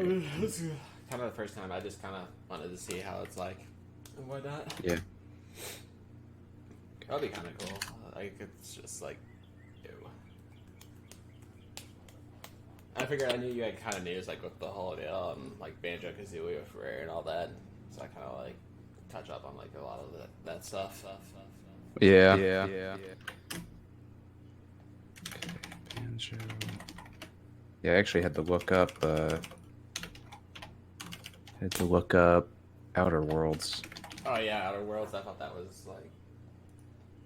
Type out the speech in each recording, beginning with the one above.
This is kind of the first time I just kind of wanted to see how it's like and whatnot. Yeah. That'll be kind of cool. Like, it's just like, ew. I figured I knew you had kind of news like with the whole deal and like Banjo Kazooie with Rare and all that. So I kind of like touch up on like a lot of that stuff. Yeah. Okay, Banjo. Yeah, I actually had to look up. Outer Worlds. Oh yeah, Outer Worlds. I thought that was like,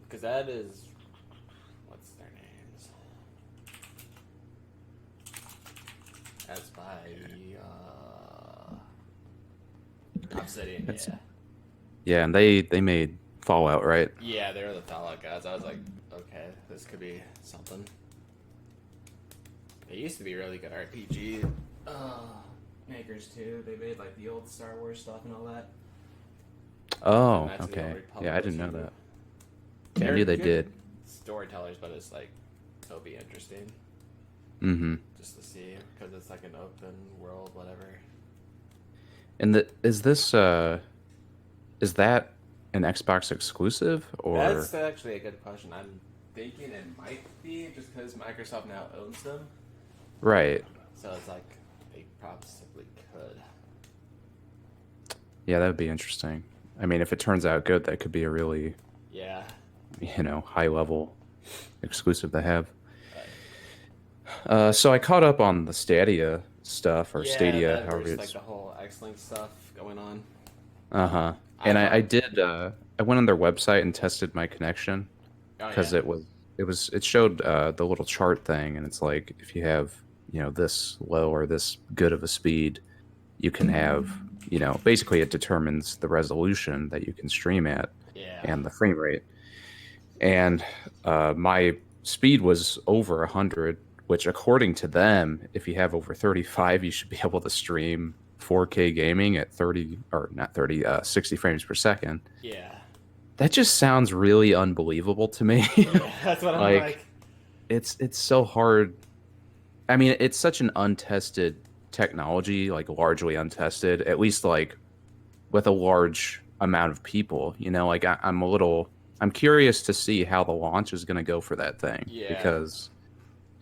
because that is, what's their names? That's by Obsidian. Yeah. Yeah, and they made Fallout, right? Yeah, they were the Fallout guys. I was like, okay, this could be something. They used to be really good RPG makers too. They made like the old Star Wars stuff and all that. Oh, Knights of the Old okay. Republic Yeah, I didn't know too. that. Yeah, I knew they good did. storytellers, but it's like it'll be interesting Mm-hmm. just to see because it's like an open world, whatever. And is is that an Xbox exclusive or That's actually a good question. I'm thinking it might be just because Microsoft now owns them, right? so it's like they possibly could. Yeah, that would be interesting. I mean, if it turns out good, that could be a really, Yeah. high level exclusive to have. Right. So I caught up on the Stadia stuff or Yeah, Stadia, that however there's like it's. the whole X-Link stuff going on. Uh-huh. I And thought, I did. I went on their website and tested my connection oh because yeah, it showed the little chart thing, and it's like if you have this low or this good of a speed, you can have basically it determines the resolution that you can stream at yeah, and the frame rate. And my speed was over 100, which according to them, if you have over 35, you should be able to stream 4K gaming at 30 or not 30, 60 frames per second. yeah, That just sounds really unbelievable to me. yeah. That's what I'm Like like. it's so hard. I mean, it's such an untested technology, like largely untested, at least like with a large amount of people. Like I'm curious to see how the launch is going to go for that thing Yeah, because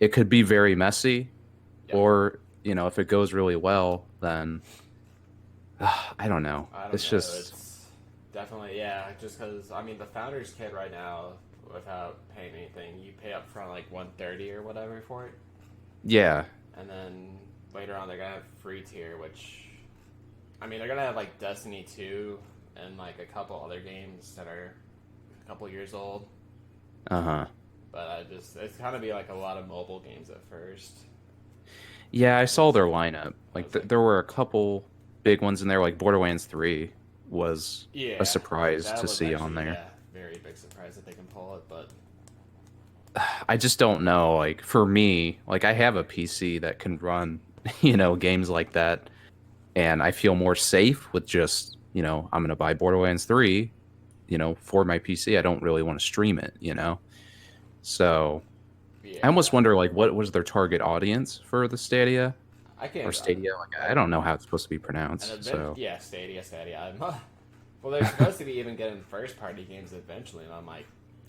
it could be very messy, yep. or if it goes really well, then I don't know. I don't It's know. just It's definitely yeah. Just because I mean, the founder's kit right now, without paying anything, you pay up front like 130 or whatever for it, yeah, and then later on they're gonna have free tier, which I mean they're gonna have like Destiny 2 and like a couple other games that are a couple years old. uh-huh. But it's kind of be like a lot of mobile games at first. Yeah, I And saw it's their like lineup. I Like was like, there were a couple big ones in there, like Borderlands 3 was a yeah, surprise that to was see on actually there. very big surprise that they can pull it. But I just don't know. Like for me, like I have a PC that can run, games like that, and I feel more safe with just, I'm gonna buy Borderlands 3, for my PC. I don't really want to stream it. So I almost yeah, wonder like what was their target audience for the Stadia I or can't. Stadia? Like I I don't know how it's supposed to be an pronounced. event, So yeah, Stadia. Well, they're supposed to be even getting first party games eventually, and I'm like,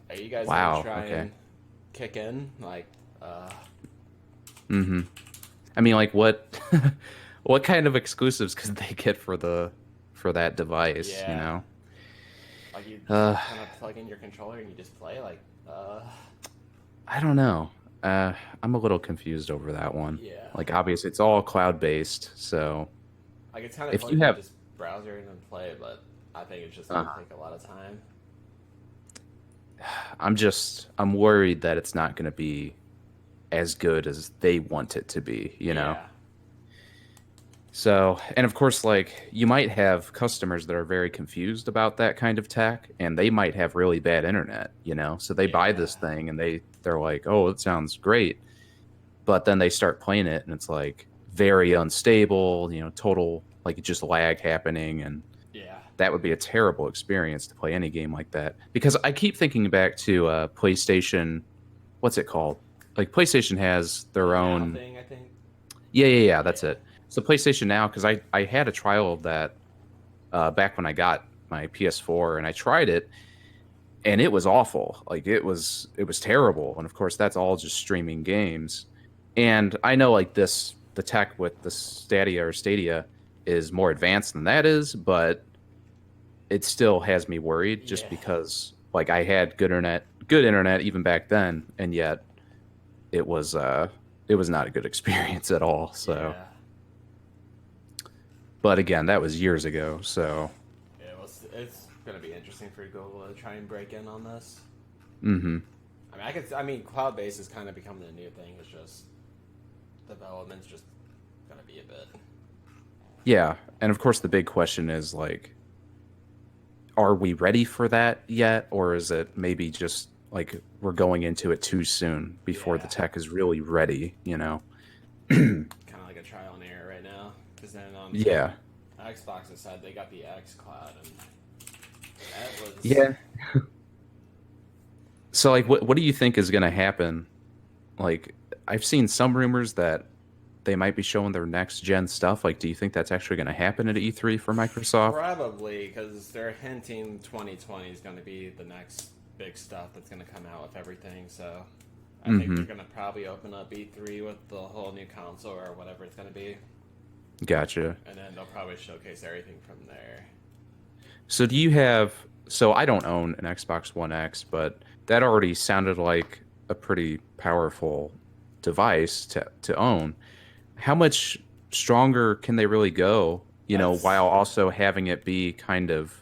are you guys gonna wow, try okay. and kick in? Like, Mm-hmm. I mean, like what what kind of exclusives could they get for that device, yeah, like you just Uh, kind of plug in your controller and you just play. Like, I don't know. I'm a little confused over that one. yeah, Like, obviously, it's all cloud-based, so like it's kind of if fun you to have, just browser in and play, but I think it's just gonna uh, take a lot of time. I'm worried that it's not going to be as good as they want it to be. Yeah, So, and of course, like you might have customers that are very confused about that kind of tech, and they might have really bad internet. So they buy yeah, this thing and they're like, "Oh, it sounds great," but then they start playing it and it's like very unstable. Total like just lag happening, and yeah, that would be a terrible experience to play any game like that. Because I keep thinking back to PlayStation. What's it called? Like PlayStation has the their now own. thing. I think. Yeah, yeah, yeah. That's Yeah, it. So PlayStation Now, because I had a trial of that back when I got my PS4, and I tried it, and it was awful. Like it was terrible. And of course, that's all just streaming games. And I know like the tech with the Stadia is more advanced than that is, but it still has me worried just Yeah. because like I had good internet even back then, and yet it was not a good experience at all. So, Yeah. but again, that was years ago. So, Yeah, well, it's gonna be interesting for Google to try and break in on this. hmm I mean, I mean, cloud based is kind of becoming a new thing. It's just development's just gonna be a bit. yeah, and of course the big question is like, are we ready for that yet, or is it maybe just like we're going into it too soon before the Yeah, tech is really ready? You know? kind of like a trial and error right now. Because then on Yeah, Xbox's side, they got the X Cloud, and that was yeah. So like, what do you think is going to happen? Like, I've seen some rumors that they might be showing their next gen stuff. Like, do you think that's actually going to happen at E3 for Microsoft? probably because they're hinting 2020 is going to be the next big stuff that's going to come out with everything. So I think Mm-hmm. they're going to probably open up E3 with the whole new console or whatever it's going to be, Gotcha. and then they'll probably showcase everything from there. So do you have? So I don't own an Xbox One X, but that already sounded like a pretty powerful device to own. How much stronger can they really go? That's While also having it be kind of,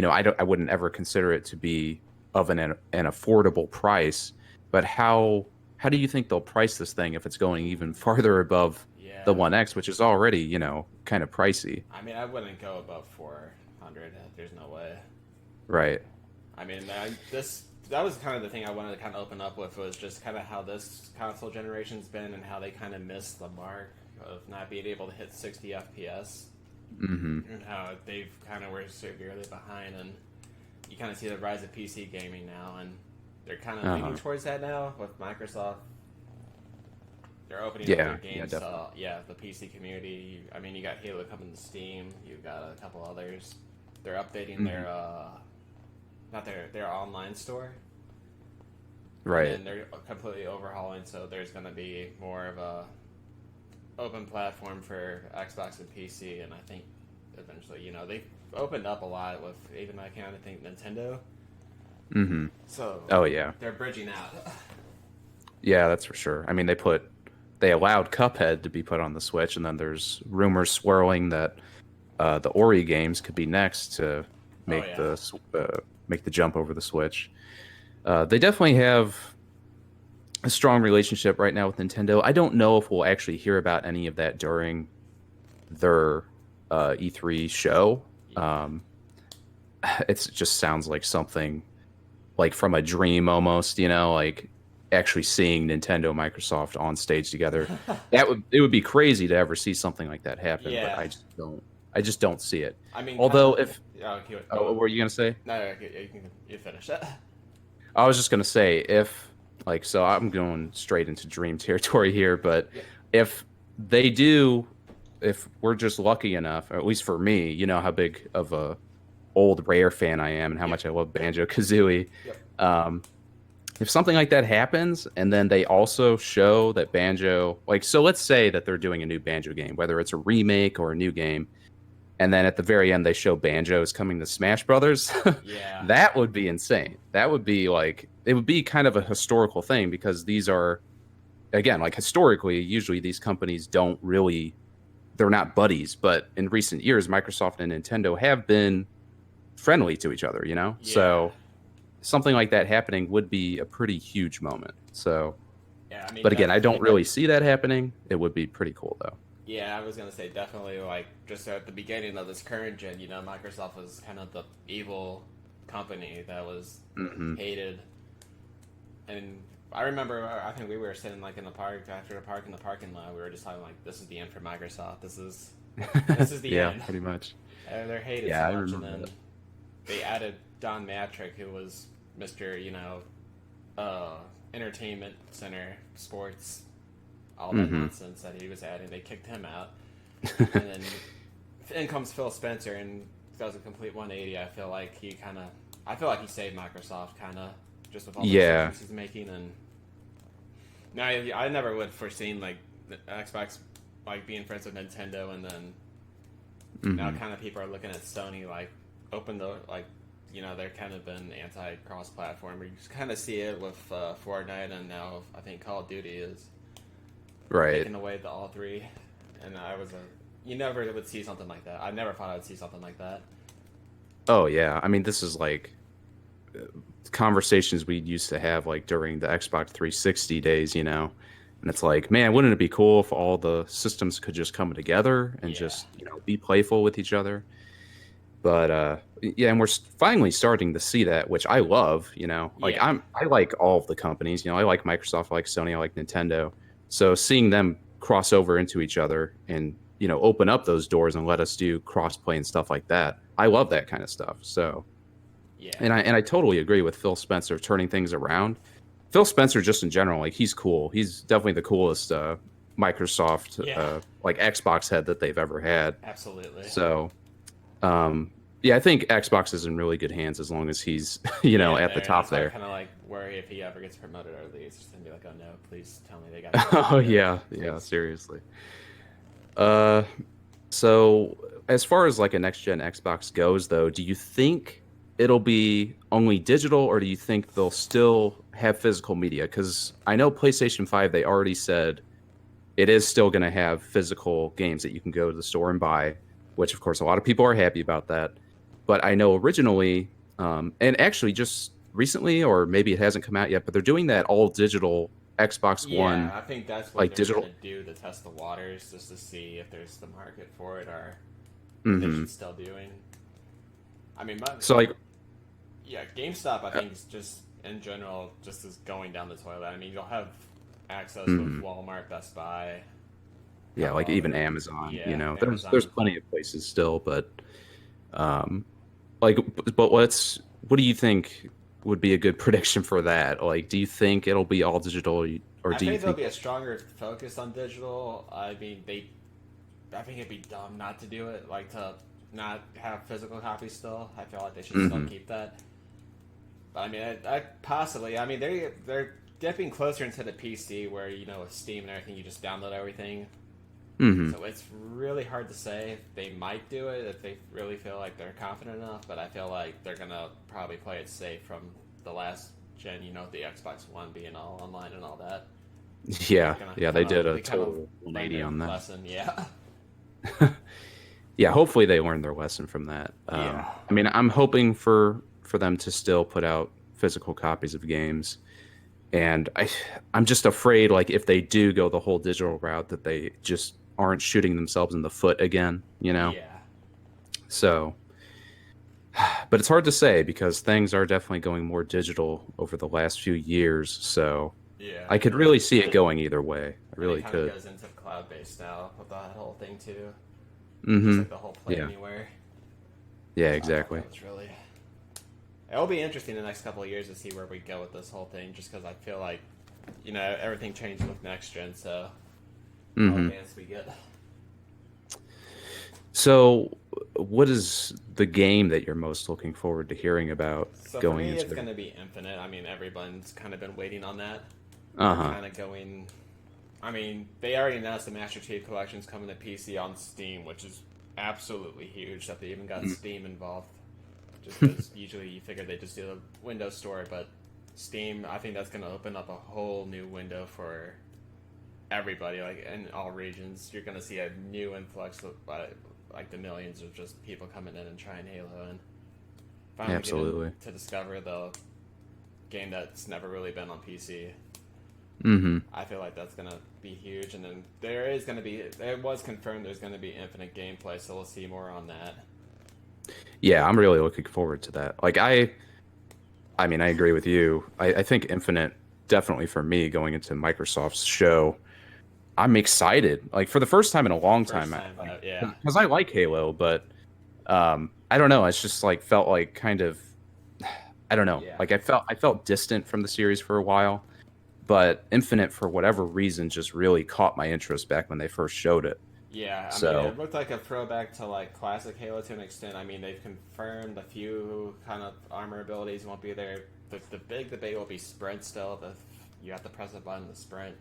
I wouldn't ever consider it to be of an affordable price. But how do you think they'll price this thing if it's going even farther above the yeah. One X, which is already, kind of pricey? I mean, I wouldn't go above 400. There's no way. Right. I mean, that was kind of the thing I wanted to kind of open up with was just kind of how this console generation's been and how they kind of missed the mark of not being able to hit 60 FPS Mm-hmm. and how they've kind of were severely behind, and you kind of see the rise of PC gaming now, and they're kind of Uh-huh. leaning towards that now with Microsoft. They're opening up their Yeah. Yeah. games to Definitely. the PC community. I mean, you got Halo coming to Steam. You've got a couple others. They're updating Hmm. their not their online store, and Right. then they're completely overhauling. So there's going to be more of a open platform for Xbox and PC, and I think eventually, they've opened up a lot with even I kind of think Nintendo. Mm-hmm. So Oh yeah. they're bridging out. Yeah, that's for sure. I mean, they allowed Cuphead to be put on the Switch, and then there's rumors swirling that the Ori games could be next to Oh make yeah, make the jump over the Switch. They definitely have a strong relationship right now with Nintendo. I don't know if we'll actually hear about any of that during their E3 show. yeah. Um, it just sounds like something like from a dream almost, like actually seeing Nintendo and Microsoft on stage together. It would be crazy to ever see something like that happen, but Yeah. I just don't see it. I mean, kind Although of. if Yeah, okay, oh, what go. were you gonna say? No, okay, you finish that. I was just gonna say if like so I'm going straight into dream territory here, but Yeah. if they do, if we're just lucky enough, or at least for me, you know how big of a old Rare fan I am and how Yep. much I love Banjo Kazooie. Yep. Um, if something like that happens and then they also show that Banjo, like, so let's say that they're doing a new Banjo game, whether it's a remake or a new game, and then at the very end they show Banjo is coming to Smash Brothers, Yeah. that would be insane. That would be like, it would be kind of a historical thing because these are, again, like historically, usually these companies don't really, they're not buddies, but in recent years, Microsoft and Nintendo have been friendly to each other, Yeah. So something like that happening would be a pretty huge moment. So, Yeah. I mean, but again, I don't definitely. really see that happening. It would be pretty cool though. Yeah, I was gonna say definitely. Like just at the beginning of this current gen, Microsoft was kind of the evil company that was Hmm. hated. And I remember, I think we were sitting like in the park after the park in the parking lot. We were just talking like, "This is the end for Microsoft. This is the Yeah, end." pretty much. And they're hated Yeah, so I much, and remember then that. they added Don Matrick, who was Mister, uh, Entertainment Center, sports, all that Hmm. nonsense that he was adding. They kicked him out, And then in comes Phil Spencer and does a complete 180. I feel like he saved Microsoft kind of just with all the Yeah. decisions he's making. And now I never would have foreseen like the Xbox like being friends with Nintendo, and then now Hmm. kind of people are looking at Sony like open the like they're kind of been anti cross platform. You just kind of see it with Fortnite, and now I think Call of Duty is Right. taking away the all three. And you never would see something like that. I never thought I would see something like that. Oh yeah. I mean, this is like conversations we used to have like during the Xbox 360 days, And it's like, man, wouldn't it be cool if all the systems could just come together and Yeah, just, be playful with each other? But yeah, and we're finally starting to see that, which I love, Like yeah, I like all of the companies, I like Microsoft, I like Sony, I like Nintendo. So seeing them cross over into each other and, open up those doors and let us do cross-play and stuff like that. I love that kind of stuff. So yeah, and I totally agree with Phil Spencer turning things around. Phil Spencer, just in general, like he's cool. He's definitely the coolest Microsoft yeah. like Xbox head that they've ever had. Absolutely. So yeah, I think Xbox is in really good hands as long as he's Yeah, at the there. top That's why I there. kind of like worry if he ever gets promoted or leaves. Just gonna be like, oh no, please tell me they got him Oh promoted, yeah, yeah, please. seriously. Uh, so as far as like a next gen Xbox goes, though, do you think it'll be only digital, or do you think they'll still have physical media? Because I know PlayStation 5, they already said it is still going to have physical games that you can go to the store and buy, which of course a lot of people are happy about that. But I know originally, and actually just recently, or maybe it hasn't come out yet, but they're doing that all digital Xbox Yeah, One, I think that's what like they're gonna digital. do to test the waters, just to see if there's the market for it or if they Hmm. should still doing. I mean, So like, yeah, GameStop. I uh, think is just in general just is going down the toilet. I mean, you'll have access with mhm. Walmart, Best Buy, a Yeah, couple like even other. Amazon, Yeah, there's Amazon. plenty of places still, but um, like, but what do you think would be a good prediction for that? Like, do you think it'll be all digital, or I do you think there'll think? be a stronger focus on digital. I mean, I think it'd be dumb not to do it, like to not have physical copies still. I feel like they should still Hmm. keep that. But I mean, I possibly. I mean, they're dipping closer into the PC where with Steam and everything, you just download everything. Hmm. So it's really hard to say. They might do it if they really feel like they're confident enough, but I feel like they're gonna probably play it safe from the last gen. The Xbox One being all online and all that. Yeah, Gonna yeah, they kind of did a they kind of total learn 180 their on that. lesson. Yeah, Yeah, hopefully they learned their lesson from that. yeah. I mean, I'm hoping for them to still put out physical copies of games, and I'm just afraid like if they do go the whole digital route that they just aren't shooting themselves in the foot again. Yeah. So, but it's hard to say because things are definitely going more digital over the last few years. So Yeah, I could really see it going either way. I and it really kind of could. goes into cloud based now with that whole thing too. Just Hmm. like the whole play Yeah. anywhere. Yeah, So I thought exactly. that was really. It'll be interesting the next couple of years to see where we go with this whole thing. Just because I feel like, everything changes with next gen. So how Hmm. advanced we get. So, what is the game that you're most looking forward to hearing about So for going me, into it's the? going to be Infinite. I mean, everyone's kind of been waiting on that. Uh They're huh. kind of going. I mean, they already announced the Master Chief Collection's coming to PC on Steam, which is absolutely huge that they even got Steam involved. Just because usually you figure they just do a Windows Store, but Steam, I think that's going to open up a whole new window for everybody. Like in all regions, you're going to see a new influx of like the millions of just people coming in and trying Halo and finally getting Absolutely. to discover the game that's never really been on PC. Hmm. I feel like that's gonna be huge, and then there is gonna be. It was confirmed there's gonna be infinite gameplay, so we'll see more on that. Yeah, I'm really looking forward to that. Like I mean, I agree with you. I think Infinite definitely for me going into Microsoft's show. I'm excited. Like for the first time in a long First time, time, like yeah, because I like Halo, but I don't know. It's just like felt like kind of I don't know. yeah, Like I felt distant from the series for a while, but Infinite for whatever reason just really caught my interest back when they first showed it. Yeah, I mean, So, it looked like a throwback to like classic Halo to an extent. I mean, they've confirmed a few kind of armor abilities won't be there. The big debate will be sprint still. You have to press a button to sprint.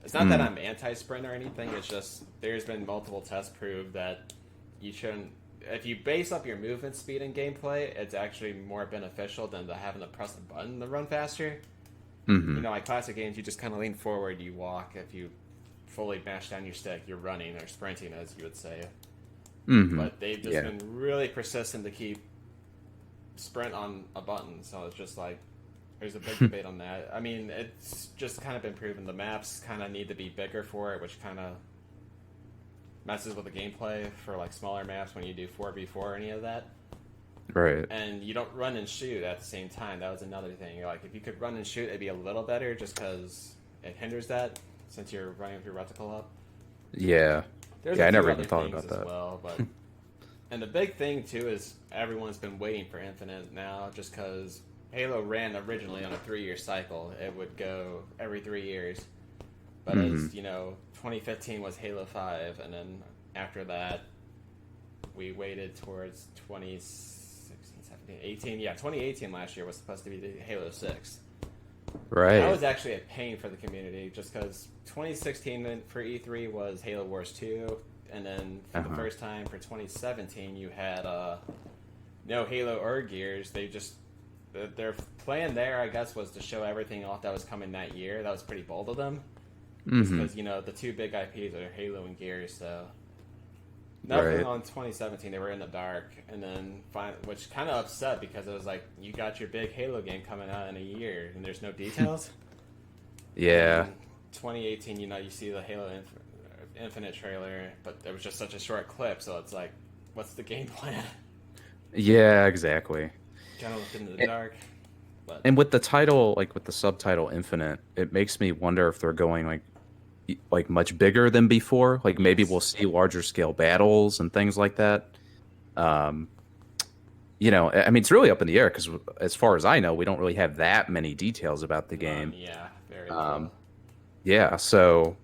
It's not that mm, I'm anti-sprint or anything. It's just there's been multiple tests prove that you shouldn't. If you base up your movement speed in gameplay, it's actually more beneficial than to having to press a button to run faster. You hmm know, like classic games, you just kind of lean forward, you walk. If you fully mash down your stick, you're running or sprinting, as you would say. hmm But they've just yeah, been really persistent to keep sprint on a button. So it's just like there's a big debate on that. I mean, it's just kind of been proven the maps kind of need to be bigger for it, which kind of messes with the gameplay for like smaller maps when you do 4v4 or any of that. right. And you don't run and shoot at the same time. That was another thing. You're like, if you could run and shoot, it'd be a little better just because it hinders that since you're running with your reticle up. Yeah, There's yeah. a I few never other even thought things about as that. well, but and the big thing too is everyone's been waiting for Infinite now, just because Halo ran originally on a 3-year cycle. It would go every 3 years, but hmm as you know, 2015 was Halo 5, and then after that, we waited towards 2016, 17, 18. Yeah, 2018 last year was supposed to be the Halo 6. That Right. was actually a pain for the community just because 2016 for E3 was Halo Wars 2, and then for the Uh-huh. first time for 2017 you had no Halo or Gears. They just their plan there, I guess, was to show everything off that was coming that year. That was pretty bold of them, just hmm because you know the two big IPs are Halo and Gears. So nothing Right. on 2017. They were in the dark, and then which kind of upset because it was like you got your big Halo game coming out in a year, and there's no details. And Yeah. then 2018, you know, you see the Halo Infinite trailer, but it was just such a short clip, so it's like, what's the game plan? Yeah. Exactly. Kind of looked into the And, dark, but and with the title, like with the subtitle "Infinite," it makes me wonder if they're going like much bigger than before. Like maybe we'll yes, see larger scale battles and things like that. Um, I mean, it's really up in the air because, as far as I know, we don't really have that many details about the none, game. yeah, very little. Um, yeah, so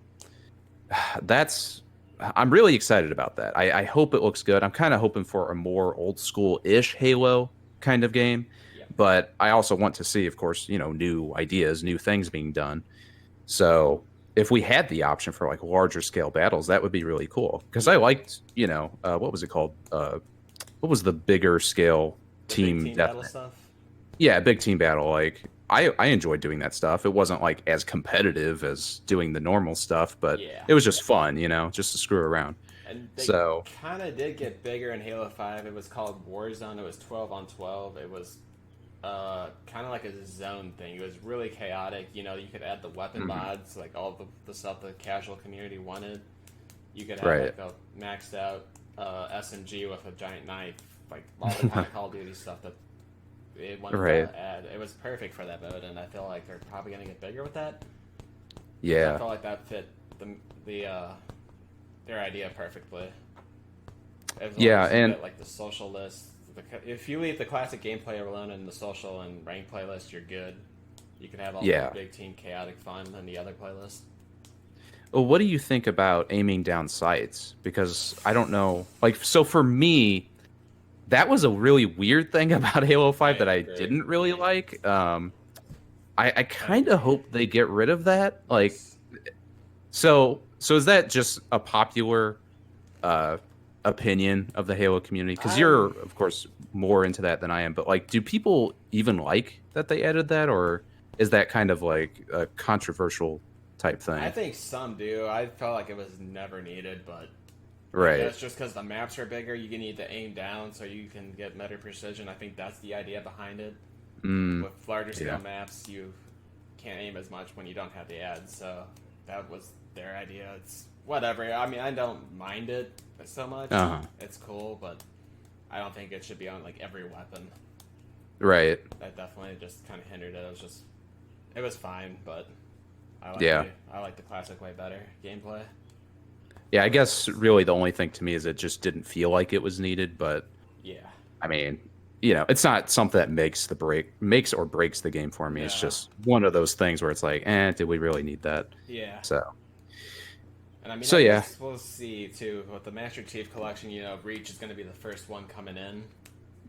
that's I'm really excited about that. I hope it looks good. I'm kind of hoping for a more old school ish Halo kind of game, Yep. but I also want to see, of course, new ideas, new things being done. So if we had the option for like larger scale battles, that would be really cool. Because I Yeah, liked, what was it called? What was the bigger scale the big team team battle deathmatch? stuff. Yeah, big team battle. Like I enjoyed doing that stuff. It wasn't like as competitive as doing the normal stuff, but Yeah, it was just fun, just to screw around. and they So kind of did get bigger in Halo 5. It was called Warzone. It was 12 on 12. It was kind of like a zone thing. It was really chaotic. You know, you could add the weapon mhm, mods, like all the stuff the casual community wanted. You could have right. like a maxed out SMG with a giant knife, like all the kind of Call of Duty stuff that it wanted Right. to add. It was perfect for that mode, and I feel like they're probably gonna get bigger with that because I Yeah. felt like that fit the their idea perfectly. As long Yeah, as you and get like the social list, if you leave the classic gameplay alone in the social and rank playlist, you're good. You can have all the yeah. big team chaotic fun in the other playlist. Well, what do you think about aiming down sights? Because I don't know. Like, so for me, that was a really weird thing about Halo I 5 that I agree. didn't really like. I I kind of agree. hope they get rid of that. Like, Yes. so is that just a popular uh, opinion of the Halo community? Because you're, I'm of course, more into that than I am. But like, do people even like that they added that, or is that kind of like a controversial type I thing? think some do. I felt like it was never needed, but I Right. guess just because the maps are bigger, you need to aim down so you can get better precision. I think that's the idea behind it. Mm, With larger scale yeah. maps, you can't aim as much when you don't have the ads. So that was their idea. It's whatever. I mean, I don't mind it so much. Uh huh. It's cool, but I don't think it should be on like every weapon. Right. That definitely just kind of hindered it. It was fine, but Yeah. I like the classic way better gameplay. Yeah. I guess really the only thing to me is it just didn't feel like it was needed. But Yeah. I mean, it's not something that makes or breaks the game for me. It's No. just one of those things where it's like, did we really need that? Yeah. So, And I mean, So I yeah. guess we'll see too with the Master Chief Collection. Reach is going to be the first one coming in,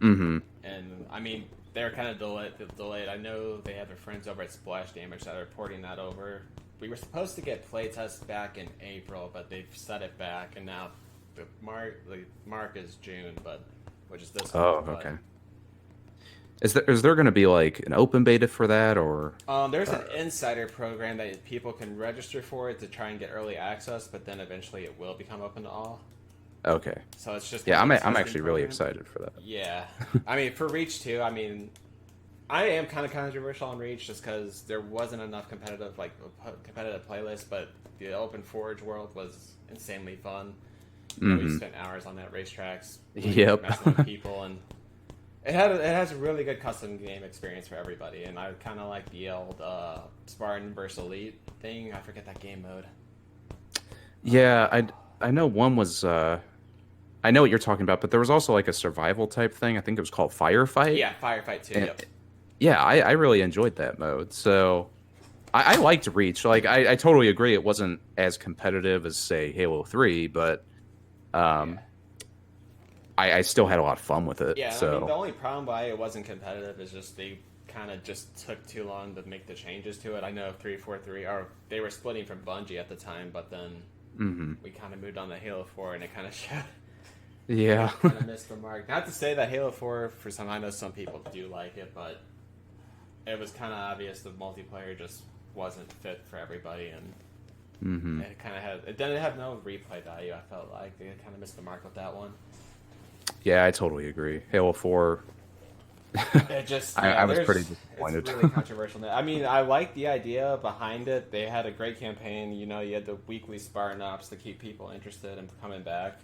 Mm-hmm. and I mean they're kind of delayed. I know they have their friends over at Splash Damage that are porting that over. We were supposed to get playtests back in April, but they've set it back, and now the mark is June, but which is this Oh, month. But okay. Is there going to be like an open beta for that or? there's an insider program that people can register for it to try and get early access, but then eventually it will become open to all. Okay. So it's just Yeah, kind of a I'm testing actually really program. excited for that. Yeah, I mean for Reach too. I mean, I am kind of controversial on Reach just because there wasn't enough competitive playlists, but the open forge world was insanely fun. We Mm-hmm. spent hours on that racetracks, Yep. messing with people, and it has a really good custom game experience for everybody. And I kind of like the old Spartan versus Elite thing. I forget that game mode. Yeah, I know one was I know what you're talking about, but there was also like a survival type thing. I think it was called Firefight. Yeah, Firefight too. And Yep. yeah, I really enjoyed that mode. So I liked Reach. Like I totally agree it wasn't as competitive as say Halo 3, but Yeah. um I still had a lot of fun with it. Yeah, and I mean the So only problem why it wasn't competitive is just they kind of just took too long to make the changes to it. I know 343 or they were splitting from Bungie at the time, but then mhm. we kind of moved on to Halo 4 and it kind of showed Yeah. kind of missed the mark. Not to say that Halo 4 for some I know some people do like it, but it was kind of obvious the multiplayer just wasn't fit for everybody and Mhm. it didn't have no replay value. I felt like they kind of missed the mark with that one. Yeah, I totally agree. Halo 4 It just, I was pretty it's disappointed. really controversial. I mean, I like the idea behind it. They had a great campaign. You had the weekly Spartan Ops to keep people interested and coming back.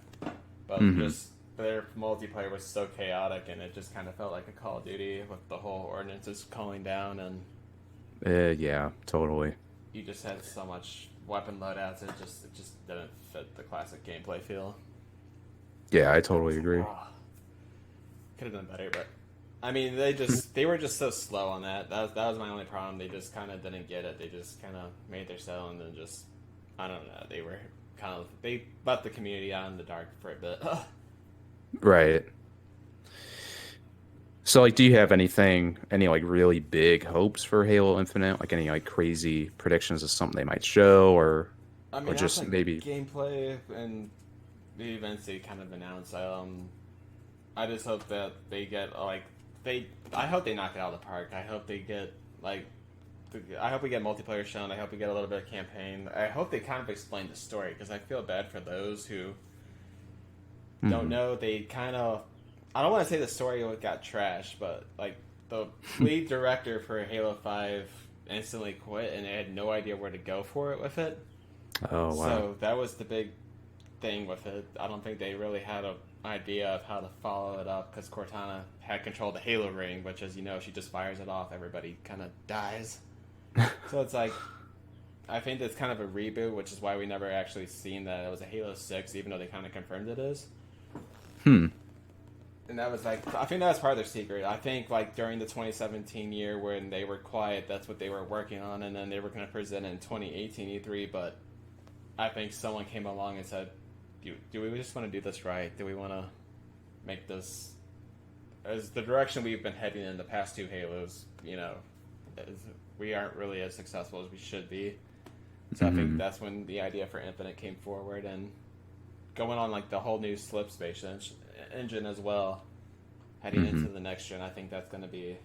But Mhm. just their multiplayer was so chaotic, and it just kind of felt like a Call of Duty with the whole ordinances calling down, and Yeah, totally. you just had so much weapon loadouts. It just didn't fit the classic gameplay feel. Yeah, I totally agree. Could have done better, but I mean, they were just so slow on that. That was my only problem. They just kind of didn't get it. They just kind of made their sell and then just I don't know. They left the community out in the dark for a bit. Right. So like do you have any like really big hopes for Halo Infinite? Like any like crazy predictions of something they might show I or mean, just after maybe gameplay and the events they kind of announced, I just hope that they get I hope they knock it out of the park. I hope they get I hope we get multiplayer shown. I hope we get a little bit of campaign. I hope they kind of explain the story because I feel bad for those who don't Mhm. know. They kind of I don't want to say the story got trashed, but like the lead director for Halo 5 instantly quit and they had no idea where to go for it with it. Oh wow. So that was the big thing with it. I don't think they really had an idea of how to follow it up because Cortana had control of the Halo ring, which, as you know, she just fires it off. Everybody kind of dies. So it's like, I think it's kind of a reboot, which is why we never actually seen that it was a Halo 6, even though they kind of confirmed it is. Hmm. And that was I think that was part of their secret. I think during the 2017 year when they were quiet, that's what they were working on, and then they were going to present it in 2018 E3, but I think someone came along and said, do we just want to do this right? Do we want to make this as the direction we've been heading in the past two Halos? We aren't really as successful as we should be. So I think that's when the idea for Infinite came forward and going on the whole new slip space engine as well, heading into the next gen. I think that's going to be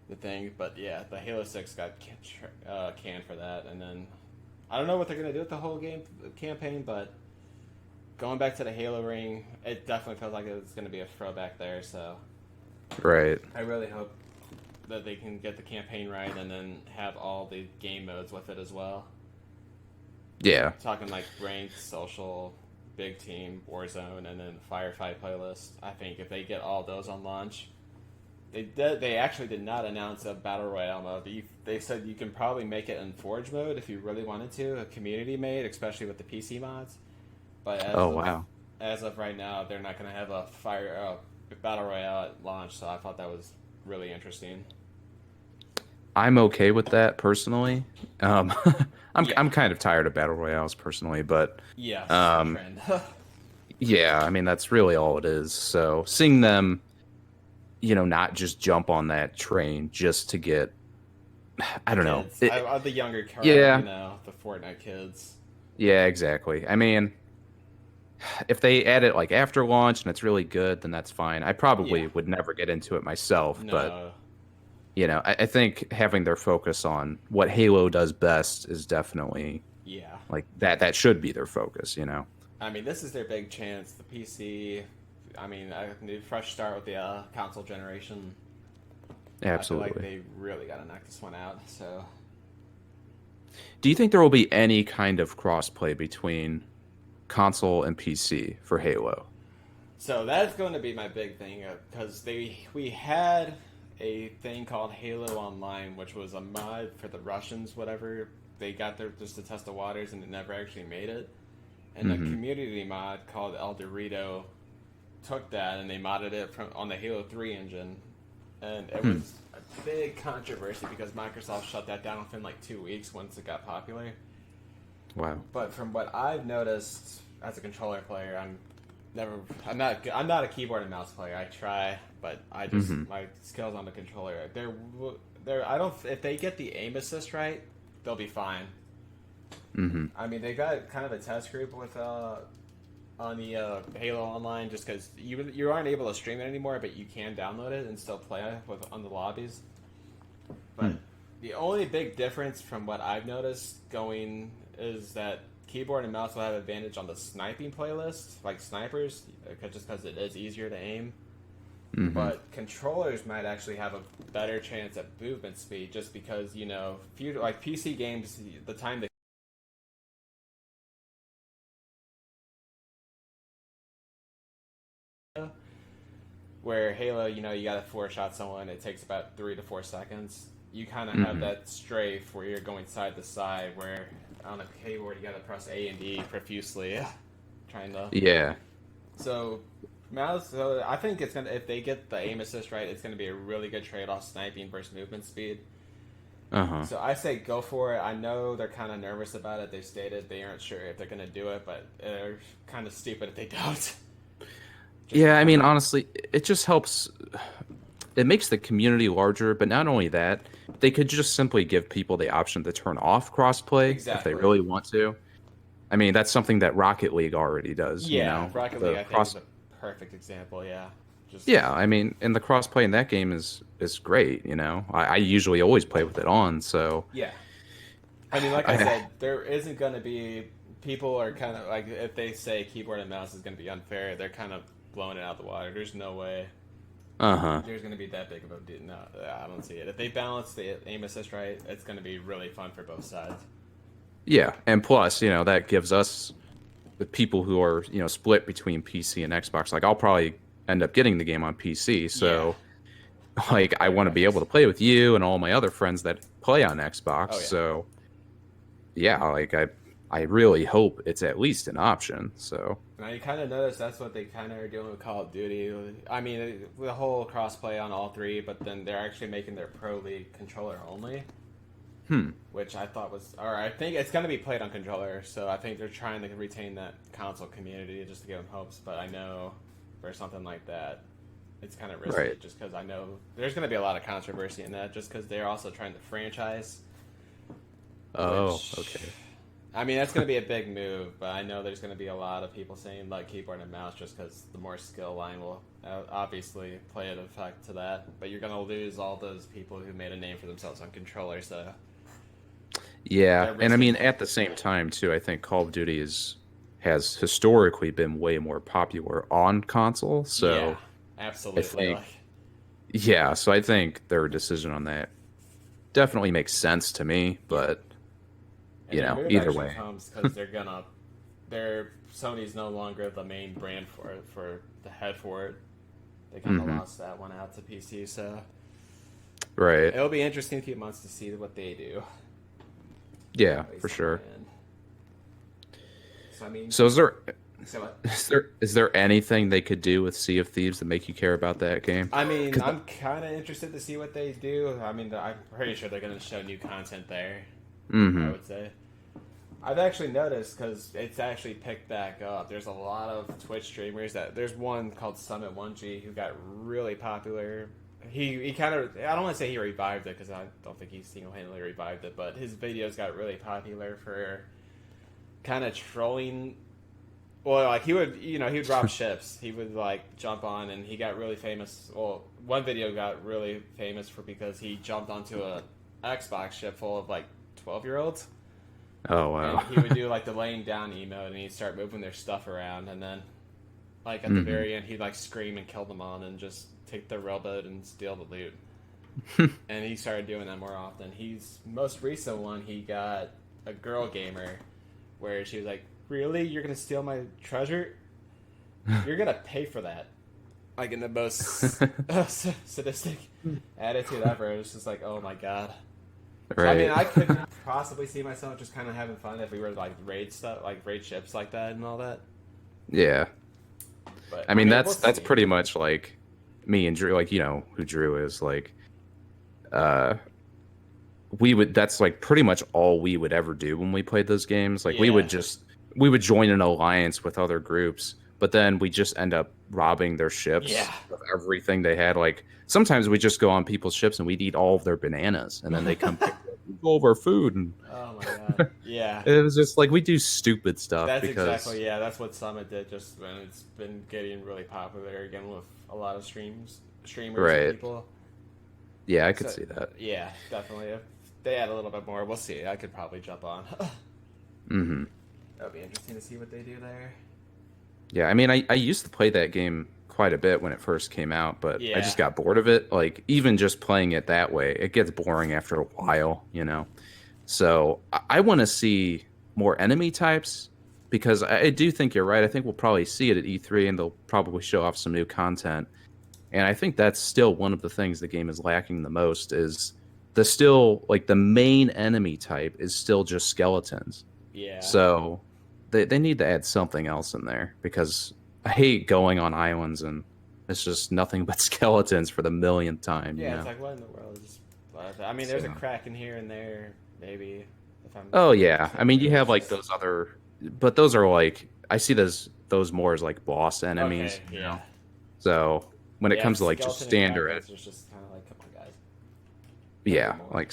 the thing. But yeah, the Halo 6 got canned for that, and then I don't know what they're going to do with the whole game campaign, but going back to the Halo ring, it definitely feels like it's going to be a throwback there. So Right. I really hope that they can get the campaign right and then have all the game modes with it as well. Yeah. Talking ranked, social, big team, Warzone, and then Firefight playlist. I think if they get all those on launch, they actually did not announce a battle royale mode. They said you can probably make it in Forge mode if you really wanted to, a community made, especially with the PC mods. But as of right now, they're not going to have a battle royale at launch. So I thought that was really interesting. I'm okay with that personally. Um, Yeah. I'm kind of tired of battle royales personally, but Yes, the um, trend. yeah, I mean that's really all it is. So seeing them, not just jump on that train just to get, I The don't know. kids, the younger crowd, Yeah, the Fortnite kids. yeah, exactly. I mean, if they add it like after launch and it's really good, then that's fine. I Yeah. probably would never get into it myself, but No. I think having their focus on what Halo does best is definitely Yeah. like that should be their focus. I mean, this is their big chance. The PC. I mean, I need a fresh start with the console generation. I feel like Absolutely. they really got to knock this one out. So, Do you think there will be any kind of crossplay between console and PC for Halo? so that's going to be my big thing because we had a thing called Halo Online, which was a mod for the Russians. Whatever they got there just to test the waters, and it never actually made it. And a Hmm. community mod called El Dorito took that and they modded it from on the Halo 3 engine, and it Hmm. was a big controversy because Microsoft shut that down within like 2 weeks once it got popular. Wow. But from what I've noticed as a controller player, never I'm not a keyboard and mouse player. I try, but I just Hmm. my skills on the controller. They're I don't if they get the aim assist right, they'll be fine. Hmm. I mean, they got kind of a test group with on the Halo Online just because you aren't able to stream it anymore, but you can download it and still play it with on the lobbies. But the only big difference from what I've noticed going is that keyboard and mouse will have advantage on the sniping playlist, like snipers, just because it is easier to aim. Hmm. But controllers might actually have a better chance at movement speed, just because few like PC games, the time they where Halo, you got to four shot someone, it takes about 3 to 4 seconds. You kind of have Hmm. that strafe where you're going side to side, where on a keyboard you got to press A and D profusely, trying to. Yeah. So mouse, so I think it's gonna if they get the aim assist right, it's gonna be a really good trade off sniping versus movement speed. Uh-huh. So I say go for it. I know they're kind of nervous about it. They stated they aren't sure if they're gonna do it, but they're kind of stupid if they don't. Just Yeah, I because mean, honestly, it just helps. It makes the community larger, but not only that, they could just simply give people the option to turn off crossplay if they exactly. really want to. I mean, that's something that Rocket League already does, Yeah, Rocket League The I think is cross a perfect example. Yeah, just Yeah, I mean, and the crossplay in that game is great. I usually always play with it on, so yeah. I mean, like I I said, there isn't going to be people are kind of like if they say keyboard and mouse is going to be unfair, they're kind of blowing it out the water. There's no way uh-huh. there's going to be that big of a no. I don't see it. If they balance the aim assist right, it's going to be really fun for both sides. Yeah, and plus, that gives us the people who are, split between PC and Xbox. Like I'll probably end up getting the game on PC, Yeah, so like I player want to be able preference. to play with you and all my other friends that play on Xbox. Oh yeah. So yeah, like I really hope it's at least an option. So Now you kind of notice that's what they kind of are doing with Call of Duty. I mean, the whole crossplay on all three, but then they're actually making their Pro League controller only, hmm. which I thought was, or I think it's going to be played on controller. So I think they're trying to retain that console community just to give them hopes. But I know for something like that, it's kind of risky, Right. just because I know there's going to be a lot of controversy in that, just because they're also trying to franchise, Oh, which okay. I mean, that's going to be a big move, but I know there's going to be a lot of people saying like keyboard and mouse just because the more skill line will obviously play an effect to that. But you're going to lose all those people who made a name for themselves on controllers, so Yeah, they're and I risking. mean at the same time too, I think Call of Duty has historically been way more popular on console. Yeah, So I absolutely. think Like, yeah, so I think their decision on that definitely makes sense to me, yeah, but and their move either actually way. comes because they're Sony's no longer the main brand for the head for it. They kind of Hmm. lost that one out to PC, so Right. it'll be interesting in a few months to see what they do. Yeah, At for least on my sure. end. So I mean, So is there So what? Is there anything they could do with Sea of Thieves to make you care about that game? I mean, 'Cause I'm kind of interested to see what they do. I mean, I'm pretty sure they're going to show new content there. I mm-hmm. would say. I've actually noticed because it's actually picked back up. There's a lot of Twitch streamers that there's one called Summit 1G who got really popular. He kind of I don't want to say he revived it because I don't think he single handedly revived it, but his videos got really popular for kind of trolling. Well, like he would rob ships. He would like jump on, and he got really famous. Well, one video got really famous for because he jumped onto a Xbox ship full of like 12-year-olds, Oh and wow. he would do like the laying down emote, and he'd start moving their stuff around, and then like at the hmm very end, he'd like scream and kill them all, and just take the rowboat and steal the loot. And he started doing that more often. He's most recent one. He got a girl gamer, where she was like, "Really, you're gonna steal my treasure? You're gonna pay for that." Like in the most sadistic attitude ever. It was just like, oh my god. So, I mean, Right. I could possibly see myself just kind of having fun if we were like raid stuff, like raid ships like that and all that. Yeah. But I I mean, mean, we'll that's see. pretty much like me and Drew. Like, you know who Drew is. Like, uh, we would. That's like pretty much all we would ever do when we played those games. Like, Yeah, we would join an alliance with other groups, but then we just end up robbing their yeah. ships of everything they had. Like, sometimes we just go on people's ships and we'd eat all of their bananas, and then they come pick up all of our food, and Oh my god. Yeah. it was just like we do stupid stuff That's because exactly, yeah, that's what Summit did just when it's been getting really popular again with a lot of streamers and right. people. Yeah, I could So, see that. yeah, definitely. If they add a little bit more, we'll see. I could probably jump on. hmm That'd be interesting to see what they do there. Yeah, I mean, I used to play that game quite a bit when it first came out, but I Yeah. just got bored of it. Like, even just playing it that way, it gets boring after a while, you know? So I want to see more enemy types because I do think you're right. I think we'll probably see it at E3 and they'll probably show off some new content. And I think that's still one of the things the game is lacking the most is the main enemy type is still just skeletons. Yeah. So they need to add something else in there because I hate going on islands and it's just nothing but skeletons for the millionth time, you Yeah, it's know. like, what in the world is. I mean, there's a So crack in here and there, maybe, if I'm oh being yeah, I mean you particular. have It's like just. those other, but those are like I see those more as like boss Okay, enemies, you yeah. know. So when it Yeah, comes to like just skeleton and standard, dragons, it's just kind of like, come on, guys. Gotta do yeah, more. like,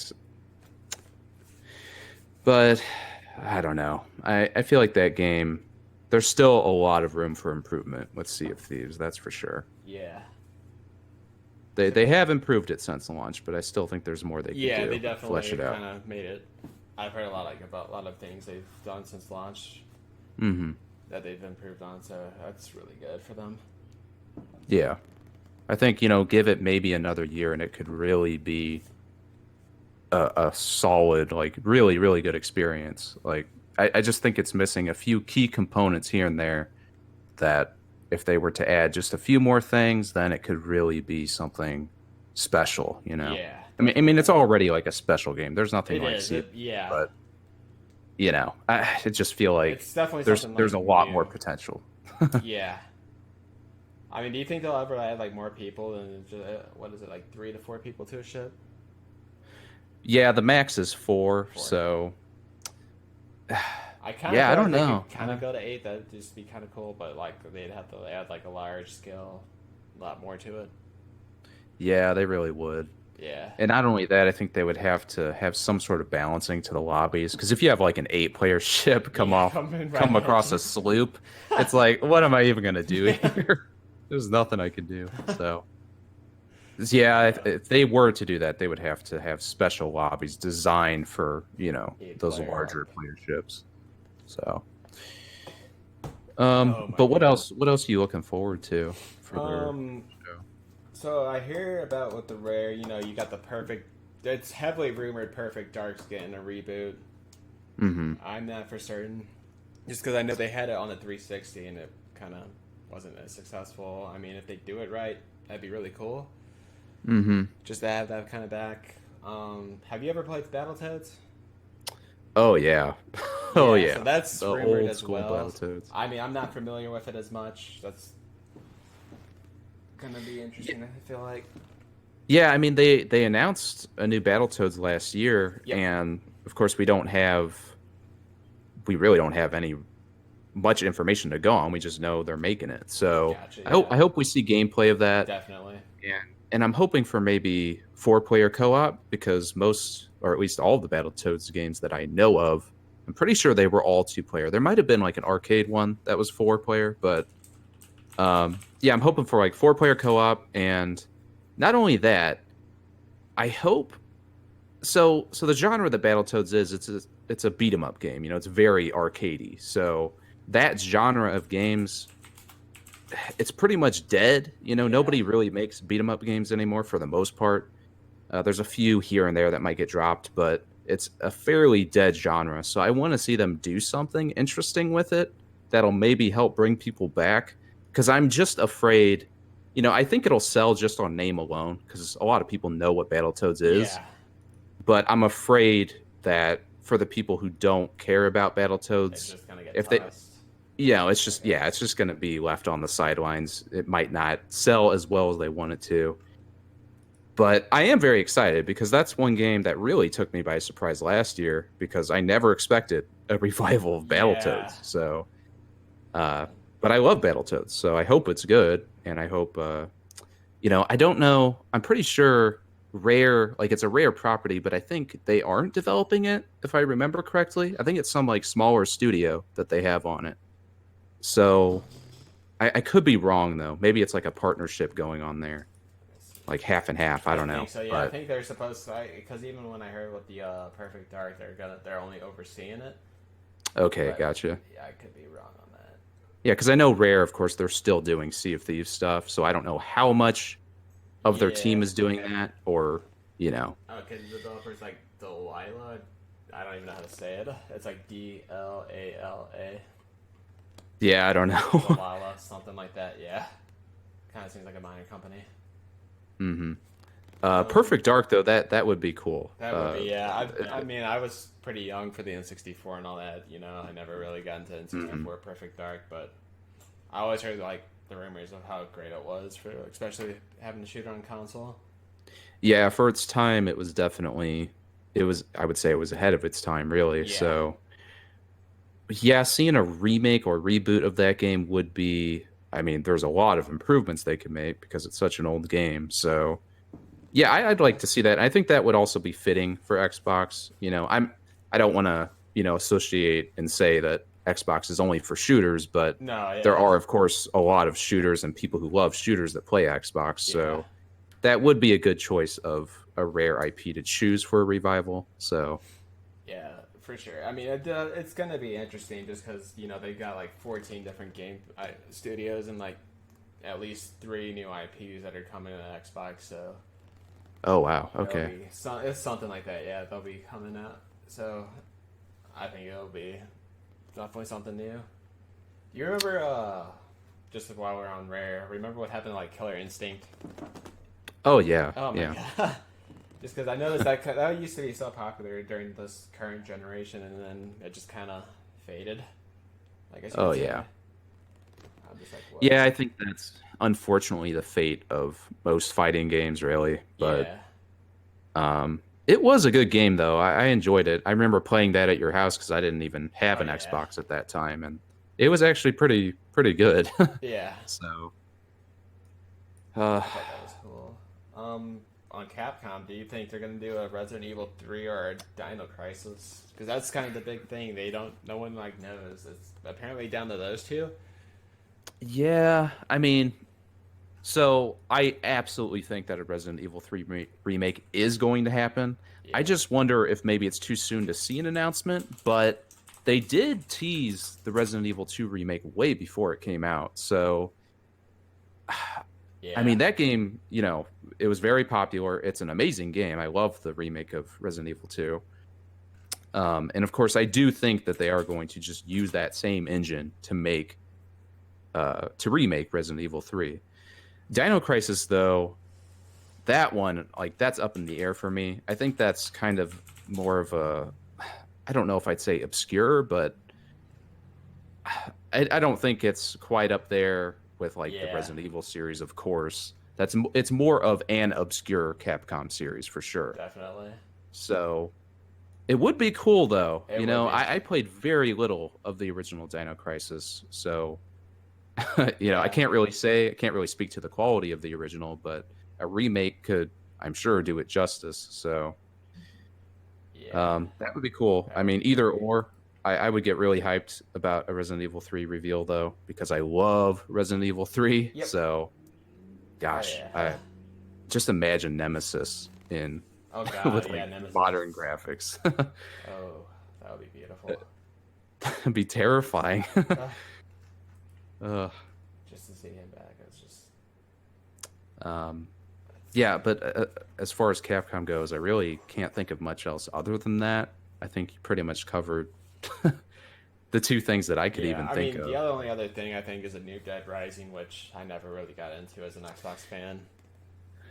but I don't know. I feel like that game, there's still a lot of room for improvement with Sea of Thieves. That's for sure. Yeah. So, They have improved it since launch, but I still think there's more they could yeah, they do. Flesh definitely it out. kind of made it. I've heard a lot about a lot of things they've done since launch hmm that they've improved on, so that's really good for them. Yeah, I think give it maybe another year, and it could really be a solid, like really, really good experience. Like I just think it's missing a few key components here and there that if they were to add just a few more things, then it could really be something special, you know. Yeah, I mean, it's definitely. already like a special game. There's nothing It like is. Sea of It Thieves, yeah. but I just feel like It's definitely there's something there's like a lot more new. potential. Yeah. I mean, do you think they'll ever add like more people than just, what is it, like 3 to 4 people to a ship? Yeah, the max is 4, 4. so I kind of yeah, I feel like don't they know. could kind of go to 8. That'd just be kind of cool, but like they'd have to add like a large scale, a lot more to it. Yeah, they really would. Yeah. And not only that, I think they would have to have some sort of balancing to the lobbies. Because if you have like an 8-player ship Yeah, coming right come at across you. a sloop, it's like, what am I even gonna do Yeah. here? There's nothing I can do. So yeah, if they were to do that, they would have to have special lobbies designed for, 8 those player. larger player ships. So Oh my but what god. else are you looking forward to for their Um. show? So I hear about with the rare. You got the perfect. It's heavily rumored Perfect Dark's getting a reboot. Mm-hmm. I'm not for certain, just because I know they had it on the 360 and it kind of wasn't as successful. I mean, if they do it right, that'd be really cool. Mm-hmm. Just to have that kind of back. Have you ever played Battletoads? Oh yeah. Oh Yeah, so yeah, that's the rumored old as school well. Battletoads. I mean, I'm not familiar with it as much. That's gonna be interesting. I feel like. Yeah, I mean they announced a new Battletoads last year, Yep. and of course we really don't have any much information to go on. We just know they're making it. So Gotcha. I Yeah. hope we see gameplay of that. Definitely. And I'm hoping for maybe 4-player co-op because most, or at least all of the Battletoads games that I know of, I'm pretty sure they were all 2-player. There might have been like an arcade one that was 4-player, but yeah, I'm hoping for like 4-player co-op. And not only that, I hope so the genre that Battletoads is, it's a beat 'em up game. You know, it's very arcadey. So that genre of games, it's pretty much dead. You know, Yeah. nobody really makes beat 'em up games anymore for the most part. There's a few here and there that might get dropped, but it's a fairly dead genre. So I want to see them do something interesting with it that'll maybe help bring people back. Because I'm just afraid, you know, I think it'll sell just on name alone because a lot of people know what Battletoads is. Yeah. But I'm afraid that for the people who don't care about It's Battletoads, just gonna get if they, tossed. you know, it's just, Okay. yeah, it's just going to be left on the sidelines. It might not sell as well as they want it to. But I am very excited because that's one game that really took me by surprise last year because I never expected a revival of Yeah. Battletoads. So, uh, but I love Battletoads, so I hope it's good, and I hope, you know, I don't know. I'm pretty sure Rare, like it's a Rare property, but I think they aren't developing it, if I remember correctly. I think it's some like smaller studio that they have on it. So I could be wrong though. Maybe it's like a partnership going on there, like half and half. I I don't think know, so. Yeah, I but think they're supposed to. Because even when I heard with the Perfect Dark, they're only overseeing it. okay, But gotcha. yeah, I could be wrong on that. Yeah, because I know Rare, of course, they're still doing Sea of Thieves stuff, so I don't know how much of their Yeah. team is doing Okay. that, or you know, Okay. The developer's like Delilah. I don't even know how to say it. It's like Dlala. yeah, I don't know. Delilah, something like that. Yeah. Kind of seems like a minor company. hmm Um, Perfect Dark though, that would be cool. that would be, yeah. I mean, I was pretty young for the N64 and all that. You know, I never really got into mhm. N64 Perfect Dark, but I always heard like the rumors of how great it was for, especially having to shoot on console. Yeah, for its time, it was definitely, it was. I would say it was ahead of its time, really. Yeah, So yeah, seeing a remake or reboot of that game would be. I mean, there's a lot of improvements they could make because it's such an old game. So yeah, I'd like to see that. I think that would also be fitting for Xbox. You know, I don't want to, you know, associate and say that Xbox is only for shooters, but no, there yeah, are, of course, a lot of shooters and people who love shooters that play Xbox. yeah, So that would be a good choice of a rare IP to choose for a revival. So, yeah, for sure. I mean, it's gonna be interesting just because you know they got like 14 different game studios and like at least three new IPs that are coming to Xbox. So oh wow, it'll okay, be it's something like that. Yeah, they'll be coming out. So I think it'll be definitely something new. You remember, just while we're on Rare, remember what happened to like Killer Instinct? oh yeah, Oh my yeah, god! Just because I noticed that used to be so popular during this current generation, and then it just kind of faded. I guess you oh could say. yeah. I'm just like, what? Yeah, I think that's unfortunately the fate of most fighting games, really. But Yeah. it was a good game, though. I enjoyed it. I remember playing that at your house because I didn't even have Oh an yeah. Xbox at that time, and it was actually pretty good. Yeah. So, uh, I thought that was cool. On Capcom, do you think they're gonna do a Resident Evil 3 or a Dino Crisis? Because that's kind of the big thing. No one like knows. It's apparently down to those two. yeah, I mean, so I absolutely think that a Resident Evil 3 remake is going to happen. I Yeah. just wonder if maybe it's too soon to see an announcement, but they did tease the Resident Evil 2 remake way before it came out. So, I Yeah. mean, that game, you know, it was very popular. It's an amazing game. I love the remake of Resident Evil 2. And of course, I do think that they are going to just use that same engine to to remake Resident Evil 3. Dino Crisis, though, that one, like, that's up in the air for me. I think that's kind of more of a I don't know if I'd say obscure, but I don't think it's quite up there with like the Yeah, Resident Evil series, of course. It's more of an obscure Capcom series for sure. definitely. So it would be cool though. It would be. I played very little of the original Dino Crisis, so Yeah, I can't really speak to the quality of the original, but a remake could, I'm sure, do it justice. So yeah. that would be cool. I That would mean, be either great. or. I would get really hyped about a Resident Evil 3 reveal though, because I love Resident Evil 3. Yep. So, Oh gosh, yeah. I just imagine Nemesis in Oh god, with yeah, like Nemesis. modern graphics. Oh, that would be beautiful. It'd be terrifying. Uh, uh, just to see him back, it's just. um, It's, yeah, but as far as Capcom goes, I really can't think of much else other than that. I think you pretty much covered the two things that I could yeah, even I think mean, the of. only other thing I think is a New Dead Rising, which I never really got into as an Xbox fan.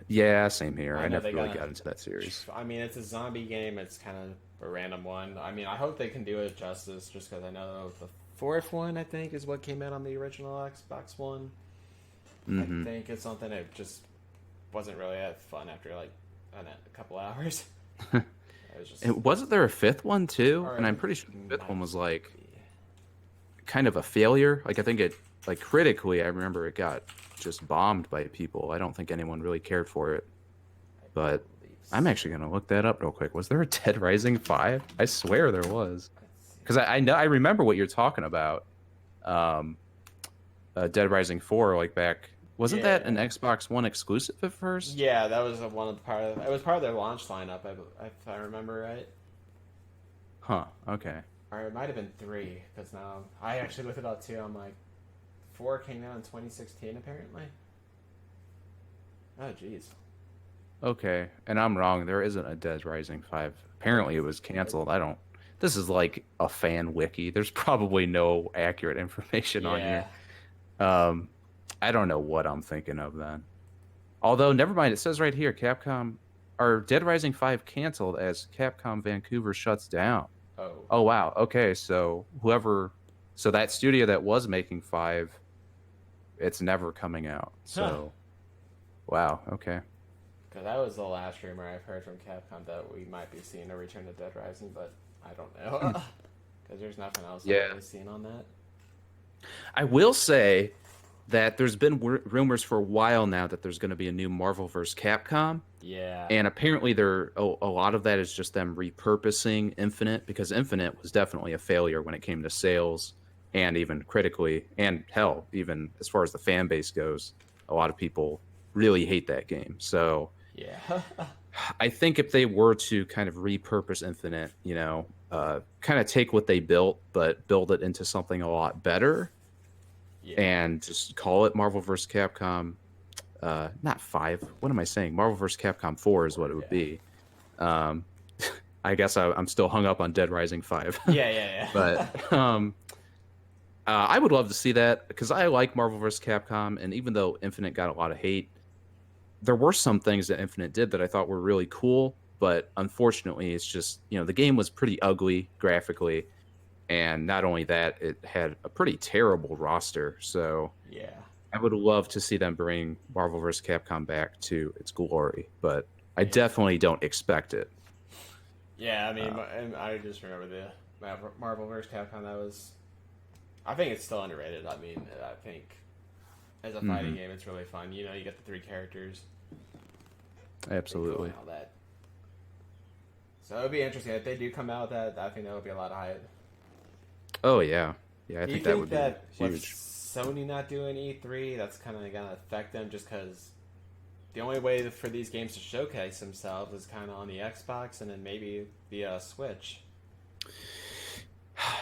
Yeah, same here. I I know never they really got. got into that series. I mean, it's a zombie game. It's kind of a random one. I mean, I hope they can do it justice, just because I know the fourth one, I think, is what came out on the original Xbox One. I Hmm. think it's something that just wasn't really that fun after like a couple hours. It was just, And wasn't there a fifth one too? or And I'm it pretty sure the fifth one might was like be. kind of a failure. Like I think it like critically, I remember it got just bombed by people. I don't think anyone really cared for it. I But believe I'm so. actually gonna look that up real quick. Was there a Dead Rising 5? I swear there was. Let's see. Because I know I remember what you're talking about. Um, Dead Rising 4, like back, wasn't that an Yeah, Xbox One exclusive at first? yeah, that was one of the part of. It was part of their launch lineup, if I remember right. Huh. Okay. Or it might have been three, because now I actually looked it up too. I'm like, four came out in 2016 apparently. Oh jeez. Okay. And I'm wrong. There isn't a Dead Rising 5. Apparently it was canceled. I don't. This is like a fan wiki. There's probably no accurate information on Yeah. here. Um, I don't know what I'm thinking of then. Although, never mind. It says right here, Capcom or Dead Rising 5 canceled as Capcom Vancouver shuts down. Oh. Oh wow. Okay, so so that studio that was making 5, it's never coming out. Huh. So wow. Okay. Because that was the last rumor I've heard from Capcom that we might be seeing a return to Dead Rising, but I don't know. Because there's nothing else I've Yeah. really seen on that. I will say that there's been rumors for a while now that there's going to be a new Marvel vs. Capcom, Yeah. and apparently a lot of that is just them repurposing Infinite because Infinite was definitely a failure when it came to sales and even critically, and hell, even as far as the fan base goes, a lot of people really hate that game. So Yeah. I think if they were to kind of repurpose Infinite, kind of take what they built but build it into something a lot better yeah. and just call it Marvel vs. Capcom. Not 5. What am I saying? Marvel vs. Capcom 4 is Or, what it would yeah. be. Um, I guess I'm still hung up on Dead Rising 5. Yeah, yeah, yeah. But I would love to see that because I like Marvel vs. Capcom, and even though Infinite got a lot of hate, there were some things that Infinite did that I thought were really cool. But unfortunately, it's just the game was pretty ugly graphically, and not only that, it had a pretty terrible roster. So yeah. I would love to see them bring Marvel vs. Capcom back to its glory, but I Yeah. definitely don't expect it. Yeah, I mean, Uh, and I just remember the Marvel vs. Capcom. That was. I think it's still underrated. I mean, I think as a fighting mhm, game, it's really fun. You know, you get the three characters, pretty cool absolutely. and all that. So it'll be interesting if they do come out with that. I think that would be a lot of hype. Oh yeah, yeah. I Do you think that think would be that with huge. Sony not doing E3, that's kind of gonna affect them just because the only way for these games to showcase themselves is kind of on the Xbox and then maybe the Switch.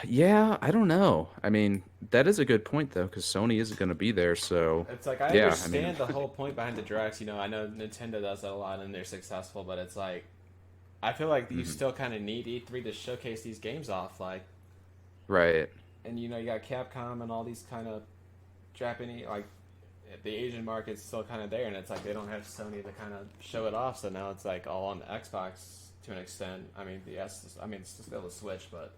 Yeah, I don't know. I mean, that is a good point though, because Sony isn't going to be there. So It's like I yeah, I mean, understand the whole point behind the directs. You know, I know Nintendo does that a lot and they're successful, but it's like I feel like you mhm, still kind of need E3 to showcase these games off. Like, right. and you know, you got Capcom and all these kind of Japanese like the Asian market's still kind of there, and it's like they don't have Sony to kind of show it off. So now it's like all on the Xbox to an extent. I mean, yes, I mean it's still a Switch, but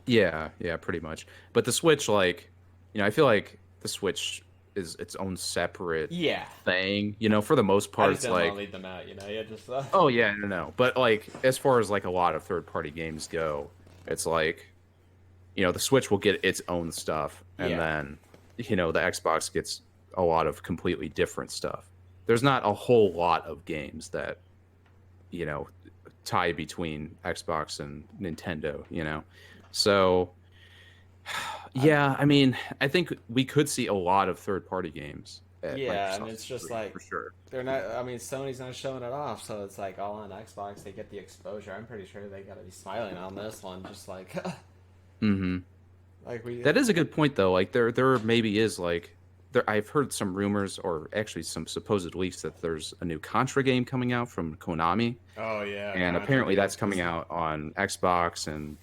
Yeah, yeah, pretty much. But the Switch, like, I feel like the Switch is its own separate yeah, thing. For the most I part, just it's didn't want like, to leave them out. Yeah, just oh yeah, no. But like, as far as like a lot of third-party games go, it's like, the Switch will get its own stuff, and yeah. then, the Xbox gets a lot of completely different stuff. There's not a whole lot of games that, you know, tie between Xbox and Nintendo. So, I'm, yeah, I mean, I think we could see a lot of third-party games at yeah, and Microsoft's it's just E3 like for sure. they're not. I mean, Sony's not showing it off, so it's like all on Xbox. They get the exposure. I'm pretty sure they got to be smiling on this one, just like Hmm. like we. That is a good point, though. Like there maybe is like there. I've heard some rumors, or actually some supposed leaks, that there's a new Contra game coming out from Konami, Oh yeah, and Contra apparently games. that's coming out on Xbox and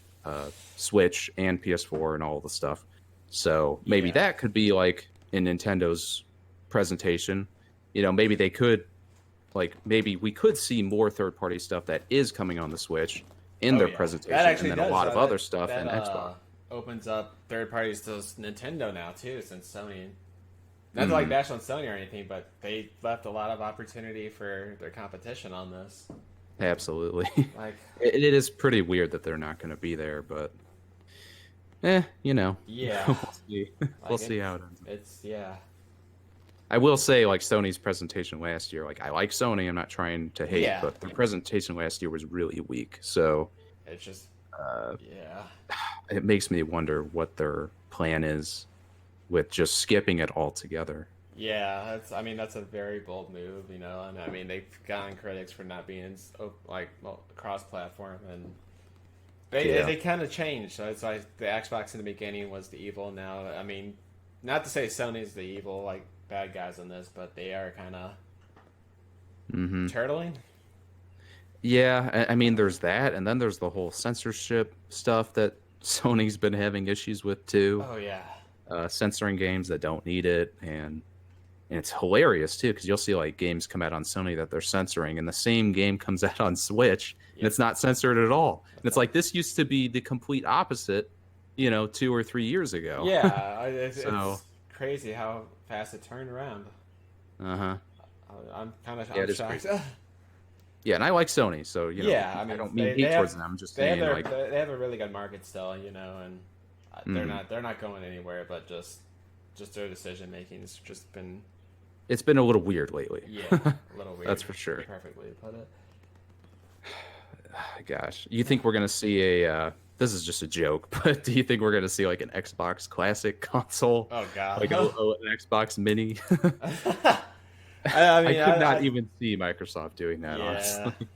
Switch and PS4 and all the stuff. So maybe Yeah. that could be like in Nintendo's presentation. Maybe they could maybe we could see more third-party stuff that is coming on the Switch in Oh their yeah, that presentation, actually and then a does. lot of That other stuff that in Xbox. opens up third parties to Nintendo now too, since Sony. Not to like Hmm. bash on Sony or anything, but they left a lot of opportunity for their competition on this. Absolutely. Like, It is pretty weird that they're not going to be there, but yeah, we'll see. We'll like see how it ends. it's yeah, I will say, like Sony's presentation last year, like I like Sony. I'm not trying to hate, yeah. but their presentation last year was really weak. So It's just uh, yeah, it makes me wonder what their plan is with just skipping it altogether. yeah. That's I mean that's a very bold move, and I mean they've gotten critics for not being cross-platform, and Yeah. they kind of changed. So it's like the Xbox in the beginning was the evil. Now, I mean, not to say Sony's the evil, like bad guys in this, but they are kind of Hmm. turtling. Yeah, I mean, there's that, and then there's the whole censorship stuff that Sony's been having issues with too. Oh yeah, Censoring games that don't need it, and it's hilarious too because you'll see like games come out on Sony that they're censoring, and the same game comes out on Switch and yep. it's not censored at all. And it's That's like this used to be the complete opposite, 2 or 3 years ago. yeah. So, It's crazy how fast it turned around. uh-huh. I'm kind of Yeah, it is shocked. crazy. Yeah, and I like Sony, so Yeah, I I mean, don't mean they hate have towards them. I'm just saying like, they have a really good market still, and Mhm. they're not going anywhere. But just their decision making has just been it's been a little weird lately. yeah a little weird. That's for sure. Perfect way to put it. Gosh, you think we're gonna see a? This is just a joke, but do you think we're gonna see like an Xbox Classic console, Oh God. like an Xbox Mini? I I mean, could not even see Microsoft doing that, yeah. honestly.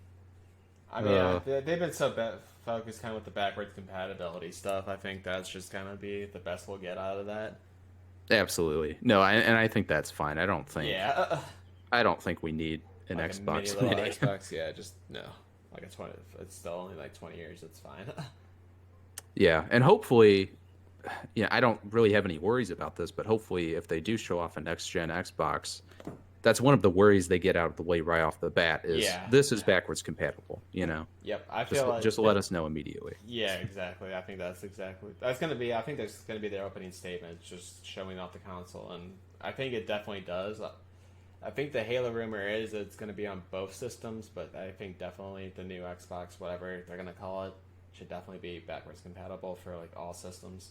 I mean, Uh, they've been so focused kind of with the backwards compatibility stuff. I think that's just gonna be the best we'll get out of that. Absolutely. No, and I think that's fine. Yeah. I don't think we need an Like a Xbox mini little Mini. Xbox, yeah, just no. Like a 20, it's still only like 20 years. It's fine. Yeah, and hopefully, I don't really have any worries about this, but hopefully, if they do show off a next gen Xbox, that's one of the worries they get out of the way right off the bat. Is Yeah. this is backwards compatible? Yep, I Just feel like just let us know immediately. Yeah, exactly. I think that's gonna be. I think that's gonna be their opening statement, just showing off the console, and I think it definitely does. I think the Halo rumor is it's gonna be on both systems, but I think definitely the new Xbox, whatever they're gonna call it, should definitely be backwards compatible for like all systems.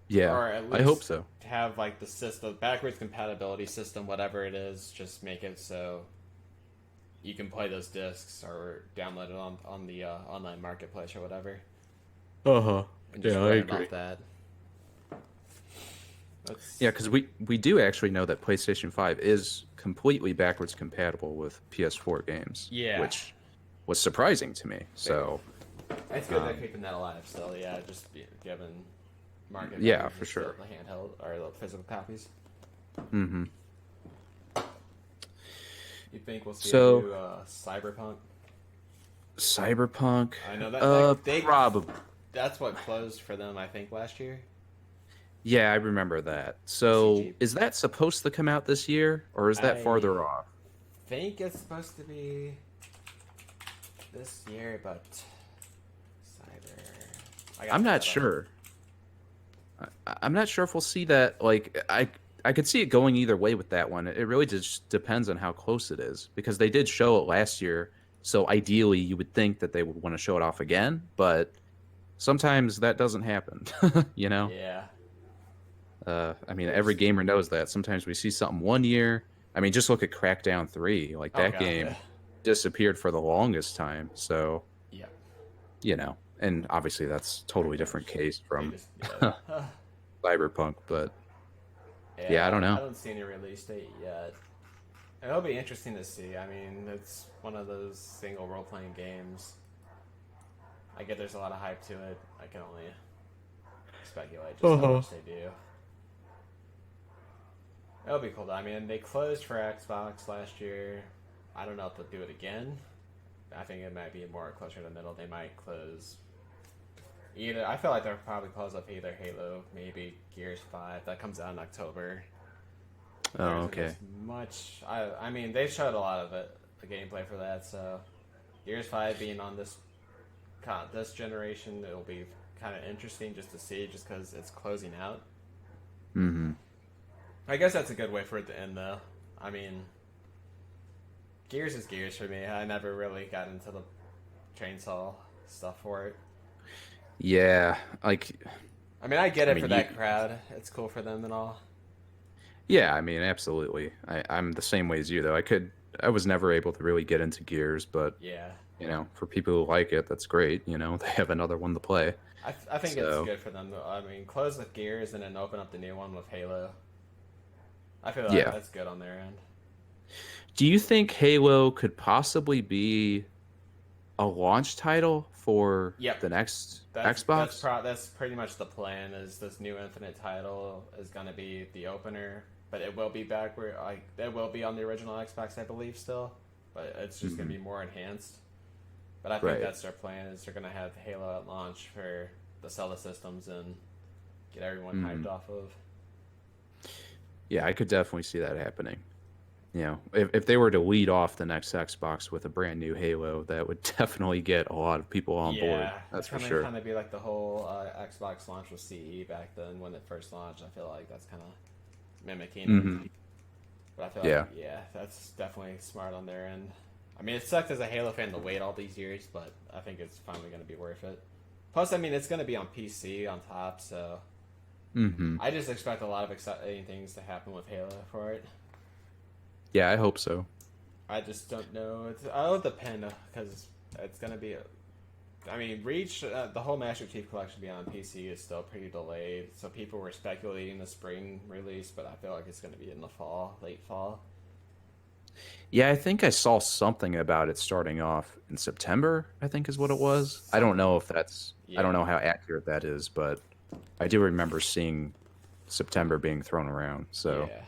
Yeah, Or at I hope least so. have like the system backwards compatibility system, whatever it is, just make it so you can play those discs or download it on the online marketplace or whatever, Uh-huh. and just Yeah, I run it agree. off that. That's, Yeah, because we do actually know that PlayStation 5 is completely backwards compatible with PS4 games. Yeah. Which was surprising to me. So, it's good they're keeping that alive still. Yeah, just given market. Yeah, value for still sure. The handheld or the physical copies. hmm You think we'll see So- a new Cyberpunk? Cyberpunk, I know that they probably. that's what closed for them. I think last year. Yeah, I remember that. So, CG. is that supposed to come out this year, or is that I- farther off? Think it's supposed to be. this year, but Cyber. I'm not sure. I'm not sure if we'll see that. Like, I could see it going either way with that one. It really just depends on how close it is because they did show it last year. So ideally, you would think that they would want to show it off again, but sometimes that doesn't happen. You know? Yeah. I mean, every gamer knows that. Sometimes we see something one year. I mean, just look at Crackdown 3. Like Oh that god. game Yeah. disappeared for the longest time. So, Yeah. you know, and obviously that's totally different case They from just, yeah. Cyberpunk, but yeah, I don't know. I don't see any release date yet. It'll be interesting to see. I mean, it's one of those single role playing games. I get there's a lot of hype to it. I can only speculate just how much they do. It'll be cool though. I mean, they closed for Xbox last year. I don't know if they'll do it again. I think it might be more closer to the middle. They might close either. I feel like they'll probably close up either Halo, maybe Gears 5. That comes out in October. Oh, There isn't okay. as much. I mean, they showed a lot of it, the gameplay for that. So, Gears 5 being on this generation, it'll be kind of interesting just to see, just because it's closing out. Mm-hmm. I guess that's a good way for it to end, though. I mean, Gears is Gears for me. I never really got into the chainsaw stuff for it. Yeah, like, I mean, I get it I mean, for that crowd. It's cool for them and all. yeah, I mean, absolutely. I'm the same way as you, though. I was never able to really get into Gears, but Yeah. you know, for people who like it, that's great. You know, they have another one to play. I think it's So- good for them. I mean, close with Gears and then open up the new one with Halo. I feel like Yeah. that's good on their end. Do you think Halo could possibly be a launch title for Yep. the next That's, Xbox? That's pretty much the plan. Is this new Infinite title is going to be the opener, but it will be back where it will be on the original Xbox, I believe, still, but it's just going to be more enhanced. But I think Right. that's their plan. Is they're going to have Halo at launch for the Zelda systems and get everyone hyped off of. Yeah, I could definitely see that happening. You know, if they were to lead off the next Xbox with a brand new Halo, that would definitely get a lot of people on board. That's for sure. Kind of be like the whole Xbox launch with CE back then when it first launched. I feel like that's kind of mimicking Mhm. it. But I feel Yeah. like, yeah, that's definitely smart on their end. I mean, it sucked as a Halo fan to wait all these years, but I think it's finally going to be worth it. Plus, I mean, it's going to be on PC on top, so Mm-hmm. I just expect a lot of exciting things to happen with Halo for it. Yeah, I hope so. I just don't know. It'll depend because it's going to be. I mean, Reach, the whole Master Chief Collection being on PC is still pretty delayed, so people were speculating the spring release, but I feel like it's going to be in the fall, late fall. Yeah, I think I saw something about it starting off in September, I think is what it was. I don't know if that's, I don't know how accurate that is, but I do remember seeing September being thrown around. So, Yeah.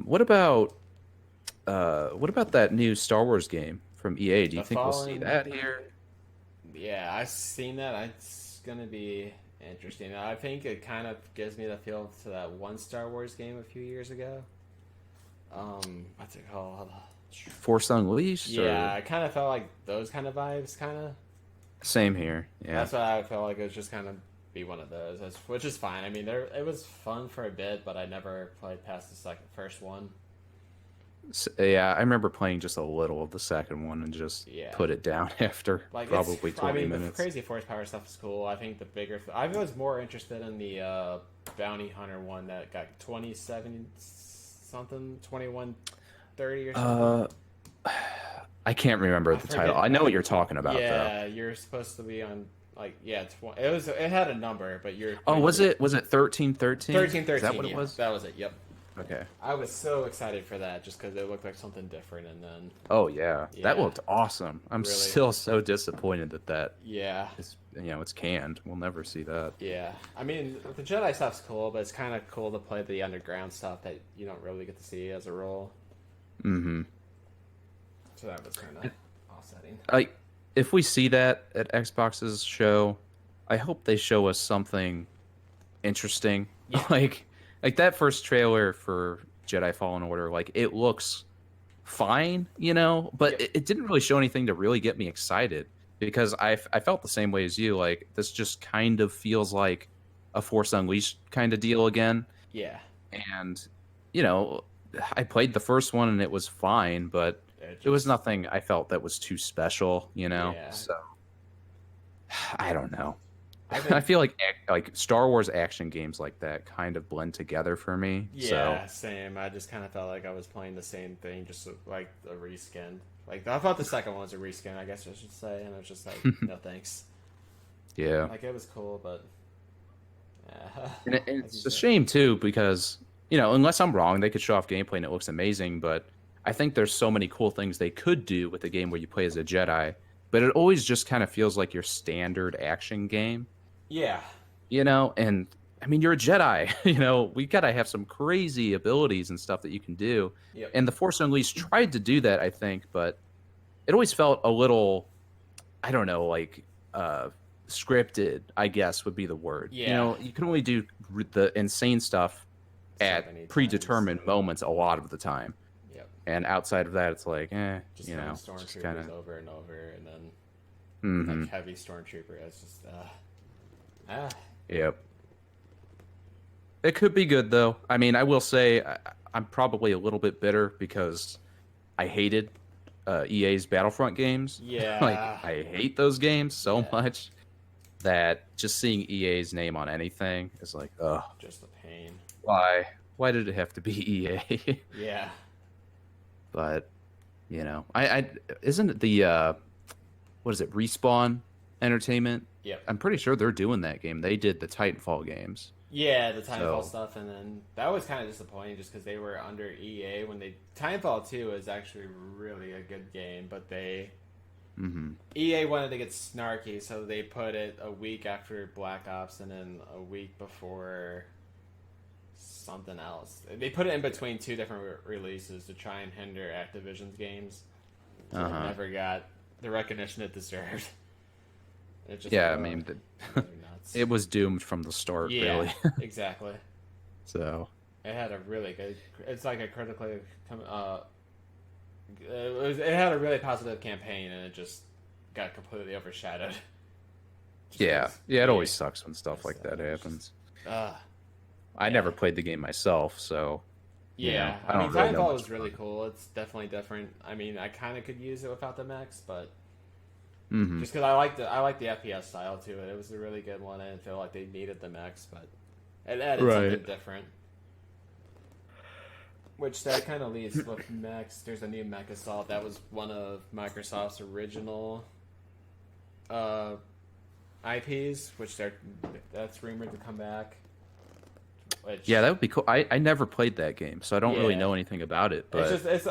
what about that new Star Wars game from EA? Do you The think we'll see Fallen- that here? Yeah, I've seen that. It's going to be interesting. I think it kind of gives me the feel to that one Star Wars game a few years ago. What's it called? Force Unleashed? Yeah, Or... I kind of felt like those kind of vibes, kind of. Same here. Yeah. That's what I felt like. It was just kind of be one of those, which is fine. I mean, it was fun for a bit, but I never played past the first one. Yeah, I remember playing just a little of the second one and just put it down after probably 20 minutes. The Crazy Force Power stuff is cool. I think the bigger... I was more interested in the Bounty Hunter one that got 27 something, 2130 or something. I can't remember the title. I know what you're talking about, though. Yeah, you're supposed to be on... it had a number, but you're... Oh, was it 1313? 1313, Is that what it was? That was it, yep. Okay. I was so excited for that just because it looked like something different, and then... Oh, yeah. That Yeah. looked awesome. I'm Really? still so disappointed that Yeah. is, it's canned. We'll never see that. Yeah. I mean, the Jedi stuff's cool, but it's kind of cool to play the underground stuff that you don't really get to see as a role. Mm-hmm. So that was kind of offsetting. If we see that at Xbox's show, I hope they show us something interesting. Yeah. Like that first trailer for Jedi Fallen Order, like it looks fine, you know, but Yep. it didn't really show anything to really get me excited because I felt the same way as you. Like this just kind of feels like a Force Unleashed kind of deal again. Yeah. And you know, I played the first one and it was fine, but It it was just. nothing I felt that was too special, you know. Yeah. So I don't know. I I think. feel like Star Wars action games like that kind of blend together for me. So Yeah, same. I just kind of felt like I was playing the same thing, just like a reskin. Like I thought the second one was a reskin, I guess I should say, and I was just like, no thanks. yeah, Like it was cool, but yeah, and as you it's a said. shame too because you know, unless I'm wrong, they could show off gameplay and it looks amazing, but I think there's so many cool things they could do with a game where you play as a Jedi, but it always just kind of feels like your standard action game, Yeah. you know? And I mean, you're a Jedi, you know, we gotta have some crazy abilities and stuff that you can do. Yep. And the Force Unleashed tried to do that, I think, but it always felt a little, I don't know, like scripted, I guess would be the word. You Yeah. know, you can only do the insane stuff So at many times. predetermined moments a lot of the time. Yep. And outside of that, it's like, Just you killing know, it's just kind stormtroopers of, over and over, and then mm-hmm. like heavy stormtrooper. It's just ah. Yep. It could be good though. I mean, I will say I'm probably a little bit bitter because I hated EA's Battlefront games. Like, Yeah. I hate those games so Yeah. much that just seeing EA's name on anything is like, ugh, Just a pain. why? Why did it have to be EA? Yeah. But you know, I isn't it the what is it, Respawn Entertainment? Yep. I'm pretty sure they're doing that game. They did the Titanfall games. Yeah, the Timefall So, stuff, and then that was kind of disappointing just because they were under EA when they Timefall 2 is actually really a good game, but they hmm EA wanted to get snarky, so they put it a week after Black Ops and then a week before something else. They put it in between two different releases to try and hinder Activision's games, so it uh-huh. never got the recognition it deserved. It just Yeah, I mean, really nuts. it was doomed from the start, Yeah, really. exactly. So, It had a really good. It's like a critically. It had a really positive campaign, and it just got completely overshadowed. Just yeah. because Yeah, it EA. always sucks when stuff like that It's just. happens. Uh, I yeah. never played the game myself, so, you know, Yeah. I I mean, don't really know Timefall much was really about it. cool. It's definitely different. I mean, I kind of could use it without the mechs, but hmm just because I like the FPS style to it. It was a really good one. I didn't feel like they needed the mechs, but it added Right. something different. Which that kind of leads with mechs. There's a new mech assault. That was one of Microsoft's original uh, IPs, which that's rumored to come back. Which Yeah, that would be cool. I never played that game, so I don't really yeah, know anything about it, it's but just it's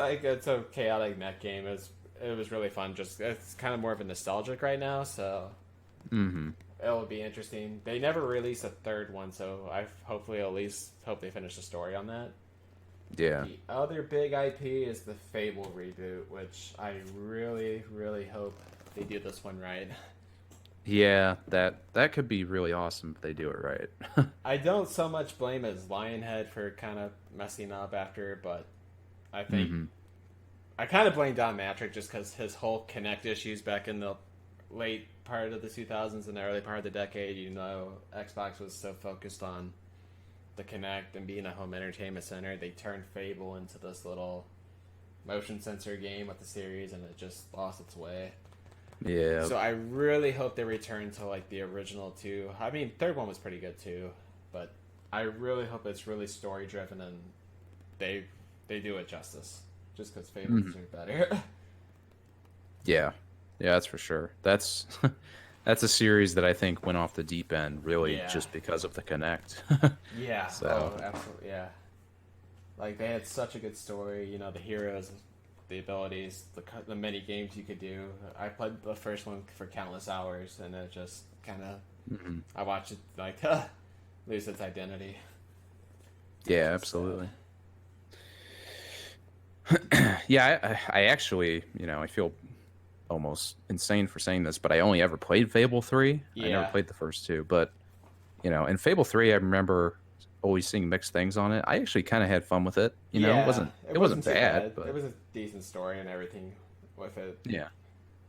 a chaotic mech game. It was really fun. Just it's kind of more of a nostalgic right now, so hmm it'll be interesting. They never released a third one, so I hopefully at least hope they finish the story on that. yeah. The other big IP is the Fable reboot, which I really, really hope they do this one right. Yeah, that could be really awesome if they do it right. I don't so much blame as Lionhead for kind of messing up after, but I think hmm I kind of blame Don Matrick just because his whole Connect issues back in the late part of the 2000s and the early part of the decade. Xbox was so focused on the Connect and being a home entertainment center, they turned Fable into this little motion sensor game with the series, and it just lost its way. Yeah. So I really hope they return to like the original two. I mean, third one was pretty good too, but I really hope it's really story driven and they they do it justice. Just because Fable hmm deserve better. Yeah. Yeah, that's for sure. That's that's a series that I think went off the deep end really Yeah. just because of the Connect. Yeah. So, Oh, absolutely. Yeah. Like they had such a good story. The heroes, the abilities, the many games you could do. I played the first one for countless hours, and it just kind of mhm. I watched it like lose its identity. Yeah, It's sad. absolutely. Yeah, I actually, you know, I feel almost insane for saying this, but I only ever played Fable 3. I never Yeah. played the first two, but you know, in Fable 3 I remember always seeing mixed things on it. I actually kind of had fun with it. You know, Yeah, it wasn't too bad, bad. It but was a decent story and everything with it. yeah.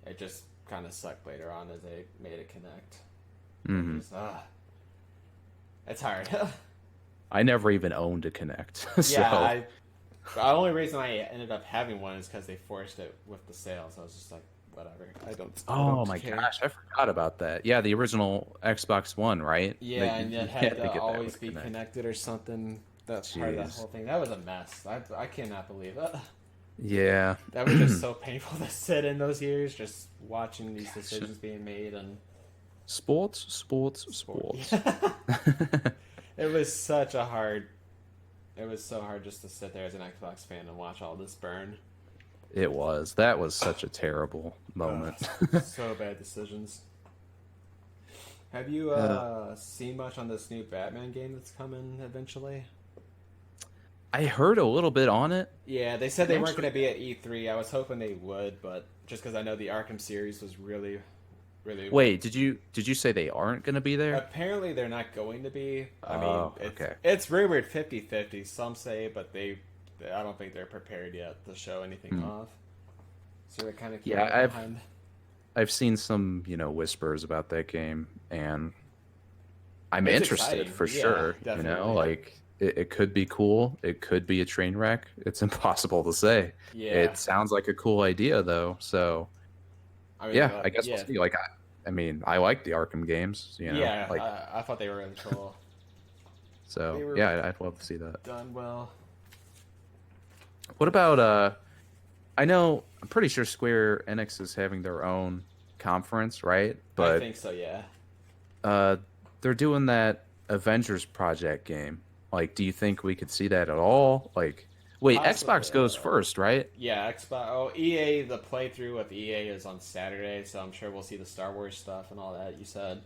It just kind of sucked later on as they made it connect. It Hmm. just, it's hard. I never even owned a Connect, Yeah, so the only reason I ended up having one is because they forced it with the sales. I was just like, whatever. I oh don't my care. gosh, I forgot about that. Yeah, the original Xbox One, right? Yeah, and You it had had to to get that with always a be Connect. connected or something. That part of that Jeez. whole thing. That was a mess. I cannot believe it. Yeah. That was just so painful to sit in those years, just watching these Gosh. decisions being made and Sports, sports, sport. sports. It was such a hard. It was so hard just to sit there as an Xbox fan and watch all this burn. It was. That was such a terrible moment. So bad decisions. Have you Uh, seen much on this new Batman game that's coming eventually? I heard a little bit on it. Yeah, they said And they weren't going actually, to be at E3. I was hoping they would, but just because I know the Arkham series was really, really. wait, did you say they aren't going to be there? Apparently, they're not going to be. I mean, Oh, okay. it's rumored 50-50. Some say, but I don't think they're prepared yet to show anything Hmm. off. So they're kind of keeping Yeah, it behind. I've seen some, whispers about that game, and I'm It's interested exciting. for Yeah, sure. definitely. Like it could be cool. It could be a train wreck. It's impossible to say. Yeah. It sounds like a cool idea though. So I mean, yeah, I guess we'll yeah, see. Like I mean, I like the Arkham games. yeah. Like I thought they were really cool. so. They were Yeah, I'd love to see that. done well. What about I know I'm pretty sure Square Enix is having their own conference, right? I But think so. Yeah. uh, they're doing that Avengers Project game. Like, do you think we could see that at all? Like, wait, Possibly. Xbox goes first, right? Yeah. Xbox. Oh, EA. The playthrough with EA is on Saturday, so I'm sure we'll see the Star Wars stuff and all that. You said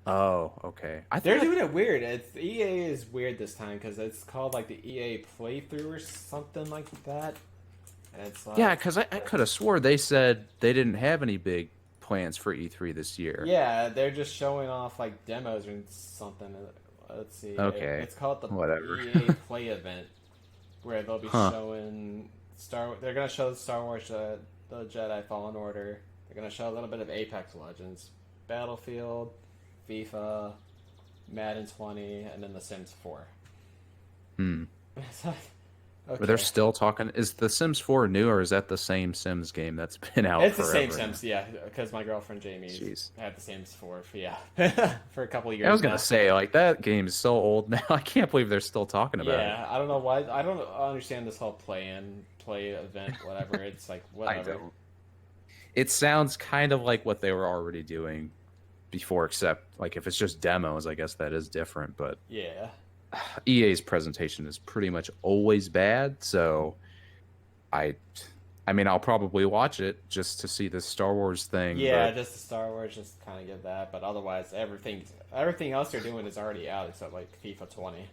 Oh, okay. I they're thought, doing it weird. It's EA is weird this time because it's called like the EA playthrough or something like that. And it's yeah, like, because I could have swore they said they didn't have any big plans for E3 this year. yeah, they're just showing off like demos or something. Let's see. Okay, It's called the whatever. EA Play event, where they'll be Huh. showing Star. They're gonna show Star Wars, the Jedi Fallen Order. They're gonna show a little bit of Apex Legends, Battlefield, FIFA, Madden 20, and then The Sims 4. Hmm. It's like, But they're okay. still talking. Is The Sims 4 new, or is that the same Sims game that's been out It's the same forever now? Sims, yeah, because my girlfriend Jamie Jeez. had the Sims 4, yeah, for a couple of I was years gonna now. say, like, that game is so old now. I can't believe they're still talking about it. Yeah, I don't know why. I don't understand this whole play event, whatever. It's like, I whatever. don't. It sounds kind of like what they were already doing before, except like if it's just demos, I guess that is different. But Yeah. EA's presentation is pretty much always bad, so I I mean I'll probably watch it just to see this Star Wars thing, Yeah, but just the Star Wars, just kind of give that. But otherwise, everything else they're doing is already out except like FIFA 20.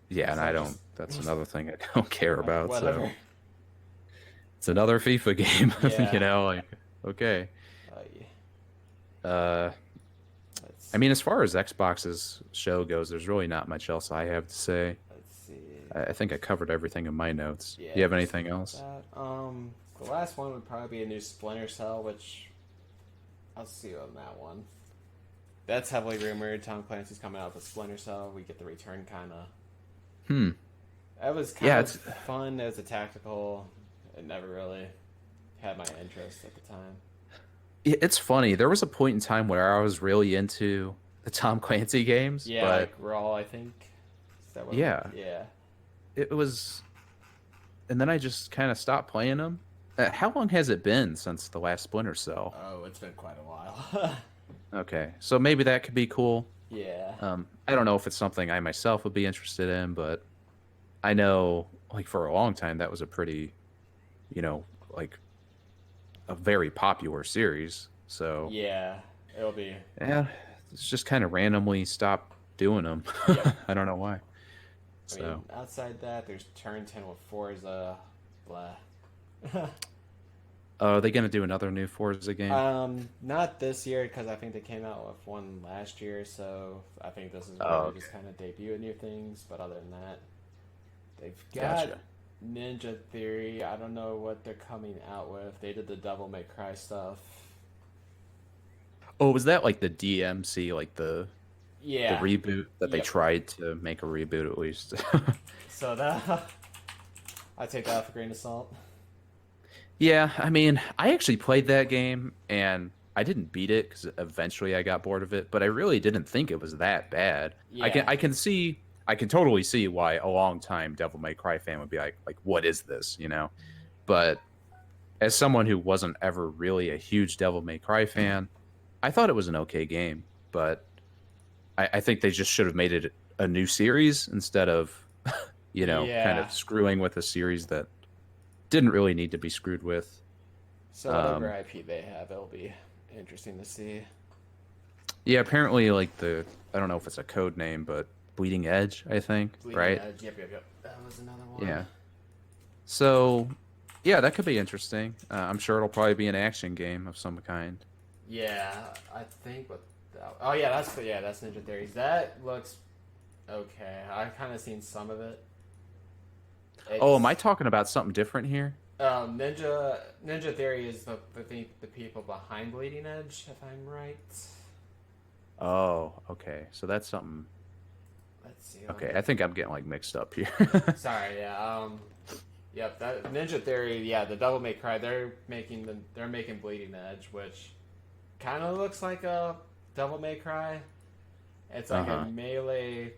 yeah, and So I just don't that's another thing I don't care like about, so whatever. it's another FIFA game, Yeah. like okay. Yeah. Uh I mean, as far as Xbox's show goes, there's really not much else I have to say. Let's see. I think I covered everything in my notes. Yeah. Do you have Just anything like else? that. The last one would probably be a new Splinter Cell, which I'll see on that one. That's heavily rumored. Tom Clancy's coming out with Splinter Cell. We get the return kind of. Hmm. That was Yeah, kind of it's fun as a tactical. It never really had my interest at the time. it's funny. There was a point in time where I was really into the Tom Clancy games, Yeah, but like Raw, I think. Is that what? yeah, Yeah. it was. And then I just kind of stopped playing them. How long has it been since the last Splinter Cell? Oh, it's been quite a while. Okay, so maybe that could be cool. Yeah. I don't know if it's something I myself would be interested in, but I know, like for a long time, that was a pretty, like a very popular series. So Yeah. It'll be. yeah, it's just kind of randomly stopped doing them. Yep. I don't know why. I mean, So outside that, there's Turn 10 with Forza. Blah. Are they gonna do another new Forza game? Not this year because I think they came out with one last year, so I think this is where Oh, they okay. just kind of debut new things. But other than that, they've got Gotcha. Ninja Theory. I don't know what they're coming out with. They did the Devil May Cry stuff. Oh, was that like the DMC, like the Yeah. reboot that they Yep. tried to make a reboot at least? So that I take that with a grain of salt. Yeah, I mean, I actually played that game and I didn't beat it because eventually I got bored of it, but I really didn't think it was that bad. Yeah. I can totally see why a long time Devil May Cry fan would be like, what is this, you know? But as someone who wasn't ever really a huge Devil May Cry fan, I thought it was an okay game, but I think they just should have made it a new series instead of, kind Yeah. of screwing with a series that didn't really need to be screwed with. So whatever Um, IP they have, it'll be interesting to see. yeah, apparently, like I don't know if it's a code name, but Bleeding Edge, I think, Bleeding right? Edge. Yep, yep, yep. That was another one. Yeah. So, yeah, that could be interesting. I'm sure it'll probably be an action game of some kind. Yeah, I think what. Oh yeah, that's Ninja Theories. That looks okay. I've kind of seen some of it. Oh, am I It's talking about something different here? Ninja Theory is the people behind Bleeding Edge, if I'm right. Oh, okay. So that's something. Let's see. Let Okay, me. I think I'm getting like mixed up here. Sorry, yeah. Yep. That Ninja Theory. Yeah, the Devil May Cry. They're making Bleeding Edge, which kind of looks like a Devil May Cry. It's like a Uh-huh. melee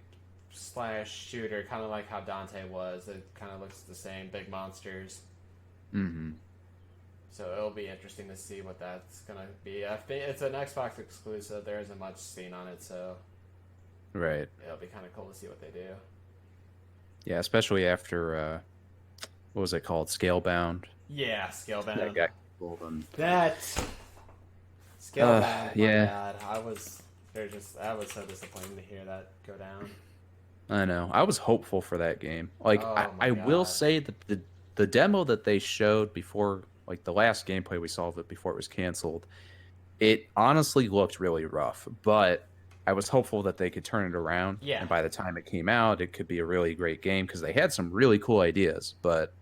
slash shooter, kind of like how Dante was. It kind of looks the same, big monsters. Mm-hmm. So it'll be interesting to see what that's gonna be. I think it's an Xbox exclusive. There isn't much seen on it, so Right. it'll be kind of cool to see what they do. Yeah, especially after what was it called? Scalebound. Yeah, That Scalebound. got canceled and That Scalebound. My yeah, God, I was so disappointed to hear that go down. I know. I was hopeful for that game. Like Oh my I will God. say that the demo that they showed before, like the last gameplay we saw of it before it was canceled, it honestly looked really rough, but I was hopeful that they could turn it around, Yeah. and by the time it came out, it could be a really great game because they had some really cool ideas. But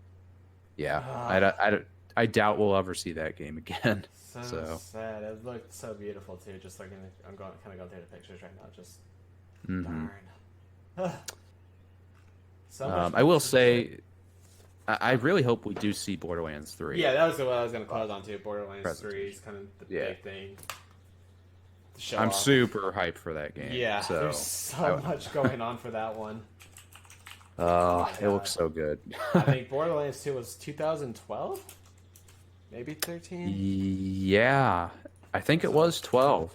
yeah, Ugh. I doubt we'll ever see that game again. So So, sad. It looked so beautiful too. Just looking, I'm going kind of going through the pictures right now. Just mhm. darn. So much I will potential. say, I really hope we do see Borderlands 3 Yeah, that was what I was going to close on too. Borderlands 3 is presentation. kind of the Yeah, big thing to show I'm off. super hyped for that game. Yeah, there's So, so much going on for that one. Oh my it looks God. so good. I think Borderlands 2 was 2012, maybe 13. Yeah, I think it So was 12.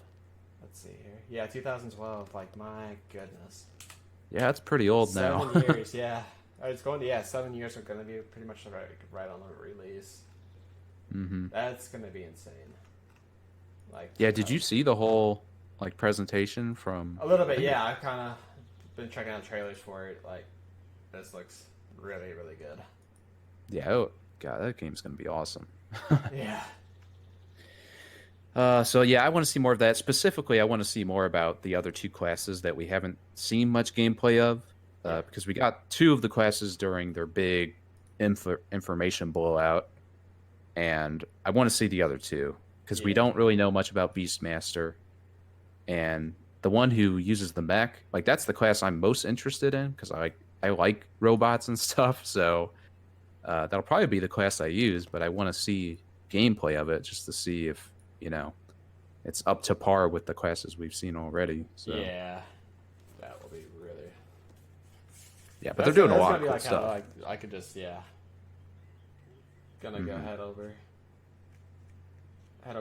let's see here. Yeah, 2012. Like my goodness. Yeah, it's pretty old now. 7 years, yeah. It's going to, yeah, 7 years are going to be pretty much right on the release. hmm That's going to be insane. Like, Yeah, did you see the whole like presentation from? a little I bit, think yeah. I've kind of been checking out trailers for it. Like, this looks really, really good. yeah. Oh, God, that game's gonna be awesome. Yeah. So yeah, I want to see more of that. Specifically, I want to see more about the other two classes that we haven't seen much gameplay of, Yeah. because we got two of the classes during their big information blowout, and I want to see the other two because we Yeah. don't really know much about Beastmaster, and the one who uses the mech, like that's the class I'm most interested in because I like robots and stuff. So that'll probably be the class I use, but I want to see gameplay of it just to see if it's up to par with the classes we've seen already. So Yeah. That will be really. yeah, but they're doing a That's lot gonna of be cool like how stuff. I could just, yeah. Gonna go hmm head over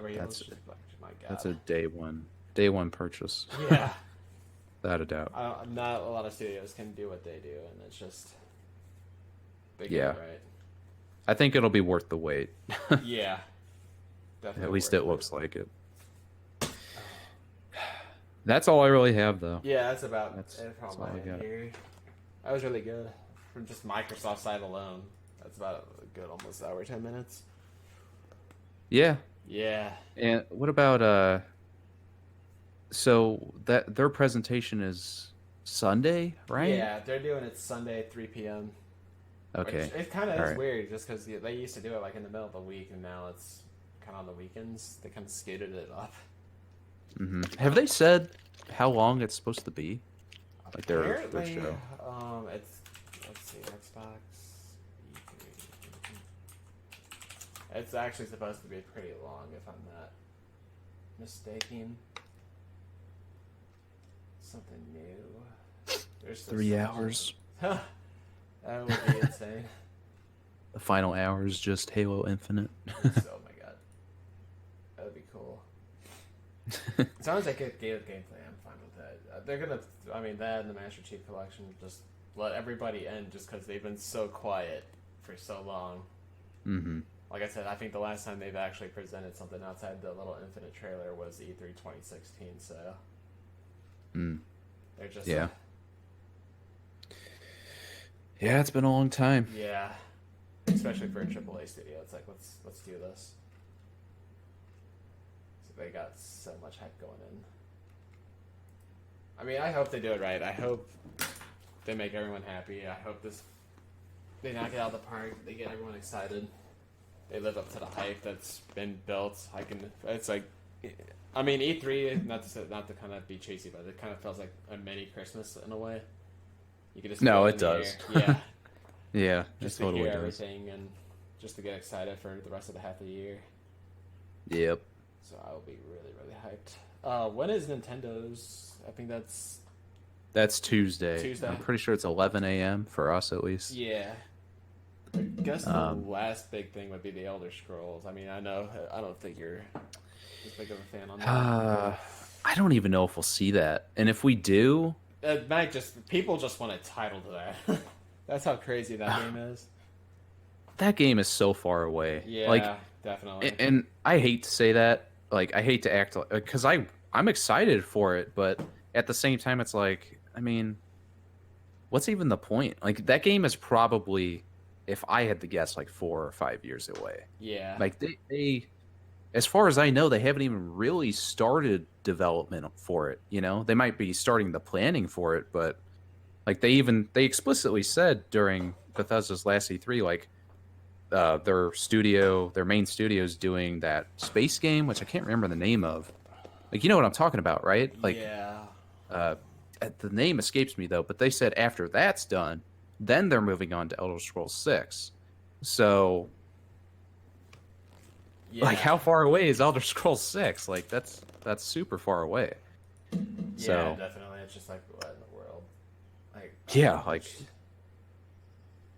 heels. That's Just like, my that's God. a day one purchase, Yeah. without a doubt. Not a lot of studios can do what they do, and it's just they get Yeah, it right. I think it'll be worth the wait. Yeah, At definitely least worth it it. looks like it. That's all I really have, though. Yeah, that's about That's it that's from all my I got. here. That was really good from just Microsoft side alone. That's about a good almost hour 10 minutes. Yeah. Yeah. And what about so that their presentation is Sunday, right? Yeah, they're doing it Sunday at 3 p.m. Which Okay. it kind of All is right. weird, just because they used to do it like in the middle of the week, and now it's kind of on the weekends. They kind of skated it up. Have they said how long it's supposed to be? Like their Apparently, show? it's let's see, Xbox E3. It's actually supposed to be pretty long, if I'm not mistaken. Something new. There's this 3 hours. that would be insane. The final hour is just Halo Infinite. Oh my god, that would be cool. As long as they get gameplay, I'm fine with that. They're gonna, I mean, that and the Master Chief Collection just let everybody end just because they've been so quiet for so long. Mm-hmm. Like I said, I think the last time they've actually presented something outside the little Infinite trailer was E3 2016. So they're just Yeah. Yeah, it's been a long time. yeah, especially for a AAA studio. It's like let's do this. So they got so much hype going in. I mean, I hope they do it right. I hope they make everyone happy. I hope they knock it out of the park. They get everyone excited. They live up to the hype that's been built. It's like, I mean, E3. Not to kind of be cheesy, but it kind of feels like a mini Christmas in a way. You could just No, feel it in the does. air. Yeah, Yeah, it just to totally hear does. everything and just to get excited for the rest of the half of the year. Yep. So I will be really really hyped. When is Nintendo's? I think That's Tuesday. Tuesday. I'm pretty sure it's 11 a.m. for us at least. Yeah. I guess the Um, last big thing would be the Elder Scrolls. I mean, I don't think you're as big of a fan on that. I don't even know if we'll see that. And if we do, It might people just want a title to that. That's how crazy that game is. that game is so far away. Like, Yeah, definitely. and I hate to say that. Like, I hate to act like, because I'm excited for it, but at the same time, it's like, I mean, what's even the point? Like, that game is probably, if I had to guess, like 4 or 5 years away. Yeah. Like they as far as I know, they haven't even really started development for it. You know, they might be starting the planning for it, but like they explicitly said during Bethesda's last E3, like their main studio is doing that space game, which I can't remember the name of. Like, you know what I'm talking about, right? Like, Yeah. uh, the name escapes me though. But they said after that's done, then they're moving on to Elder Scrolls 6. So Yeah. like, how far away is Elder Scrolls 6? Like, that's super far away. Yeah, So definitely. It's just like what in the world? Like yeah,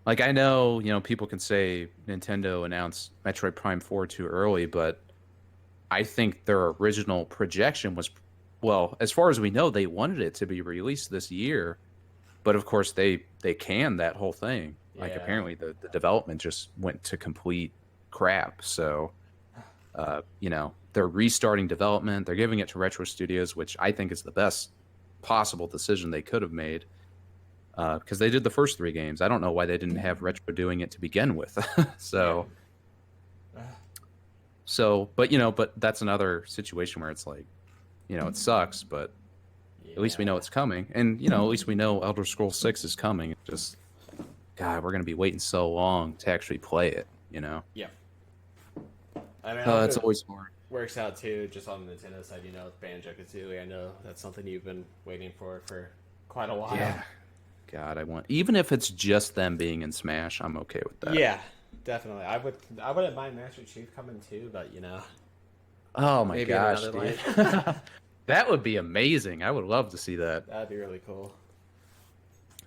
like I know, people can say Nintendo announced Metroid Prime 4 too early, but I think their original projection was, well, as far as we know, they wanted it to be released this year, but of course they canned that whole thing. Like, yeah. apparently the development just went to complete crap. So they're restarting development. They're giving it to Retro Studios, which I think is the best possible decision they could have made, because they did the first 3 games. I don't know why they didn't have Retro doing it to begin with. so, but that's another situation where it's like, it sucks, but Yeah. at least we know it's coming, and at least we know Elder Scrolls 6 is coming. It's just, God, we're gonna be waiting so long to actually play it. Yeah. I mean, I hope It's it always hard. works out too, just on the Nintendo side. With Banjo-Kazooie, I know that's something you've been waiting for quite a while. Yeah. God, even if it's just them being in Smash, I'm okay with that. Yeah, definitely. I wouldn't mind Master Chief coming too, but Oh my maybe in gosh, another dude. life. That would be amazing. I would love to see that. That'd be really cool.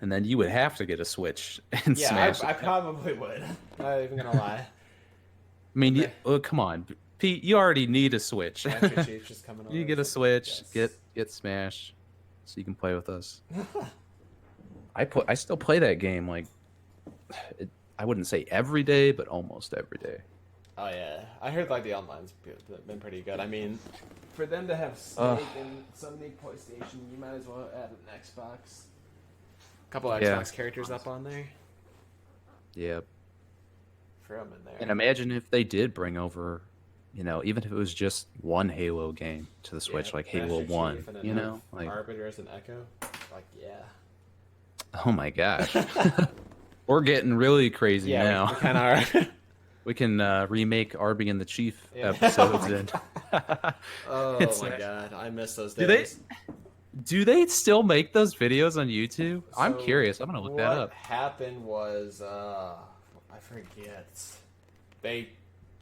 And then you would have to get a Switch and Yeah, Smash. I probably would. Not even gonna lie. I mean, come on, Pete. You already need a Switch. Master Chief's just coming over. You get a It's like, Switch, yes. get Smash, so you can play with us. I still play that game, like, I wouldn't say every day, but almost every day. Oh yeah, I heard like the online's been pretty good. I mean, for them to have Snake and Sony PlayStation, you might as well add an Xbox. Couple of Yeah. Xbox characters up on there. Yeah. Throw them in there. And imagine if they did bring over, you know, even if it was just one Halo game to the Switch, like Halo Master 1, Chief and then you have know, like Arbiter as an Echo. Like, yeah. oh my gosh, we're getting really crazy Yeah, now. we kind of are. We can remake Arby and the Chief Yeah. episodes in. Oh It's my god, I miss those do they days. do they still make those videos on YouTube? I'm So curious. I'm gonna look that what up. happened was, I forget. They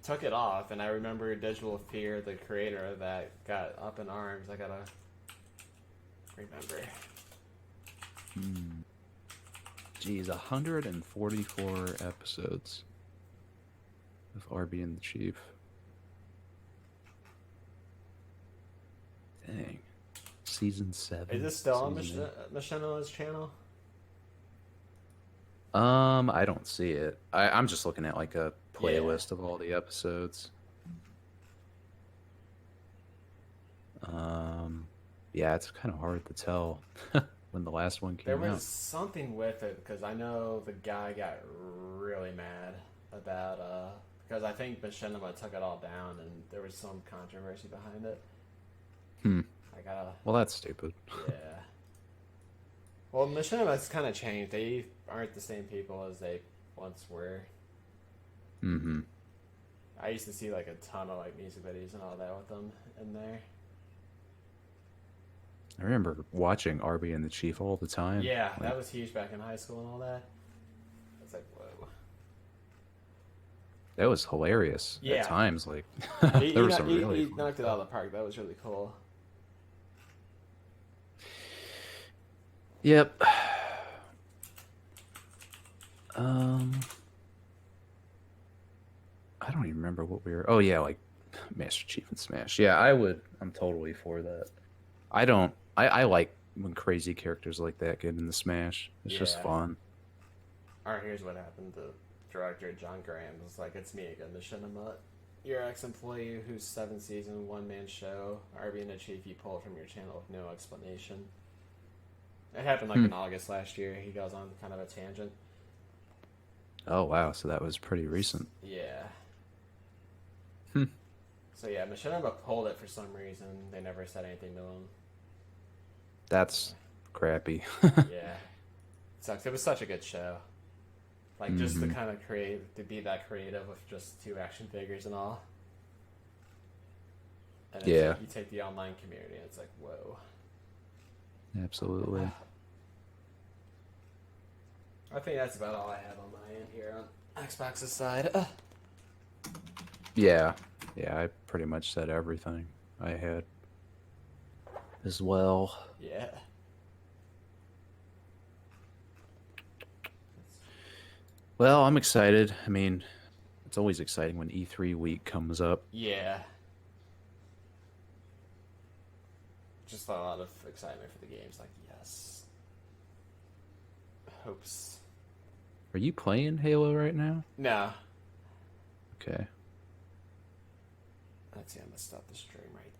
took it off, and I remember Digital Fear, the creator of that, got up in arms. I gotta remember. Geez, 144 episodes of Arby and the Chief. Dang. Season 7. Is this still on season Machino's channel? 8. I don't see it. I'm just looking at like a playlist of all the episodes. Yeah, it's kind of hard to tell when the last one There came was out. something with it because I know the guy got really mad about because I think Machinima took it all down and there was some controversy behind it. I gotta. Well, that's stupid. Yeah. Well, Machinima's kind of changed. They aren't the same people as they once were. Mm-hmm. I used to see like a ton of like music videos and all that with them in there. I remember watching Arby and the Chief all the time. Yeah, Like, that was huge back in high school and all that. It's like, whoa. that was hilarious Yeah. at times. Like He, there he, was some he, really he fun knocked it stuff. out of the park. That was really cool. Yep. Um, I don't even remember what we were. Oh yeah, like Master Chief and Smash. Yeah, I'm totally for that. I don't. I like when crazy characters like that get in the Smash. It's just Yeah. fun. Alright, here's what happened. The director, John Graham, was like, it's me again, Machinima. Your ex-employee whose 7-season one-man show, Arby and the Chief, you pulled from your channel with no explanation. It happened like in August last year. He goes on kind of a tangent. Oh wow, so that was pretty recent. Yeah. Hmm. So yeah, Machinima pulled it for some reason. They never said anything to him. That's crappy. Yeah. Sucks. It was such a good show. Like, just to kind of to be that creative with just 2 action figures and all. And it's Yeah. like, you take the online community and it's like, whoa. Absolutely. I think that's about all I have on my end here on Xbox's side. Yeah. Yeah, I pretty much said everything I had as well. Yeah. Well, I'm excited. I mean, it's always exciting when E3 week comes up. Yeah. Just a lot of excitement for the games. Like, yes. Hopes. Are you playing Halo right now? No. Okay. Let's see, I'm gonna stop the stream right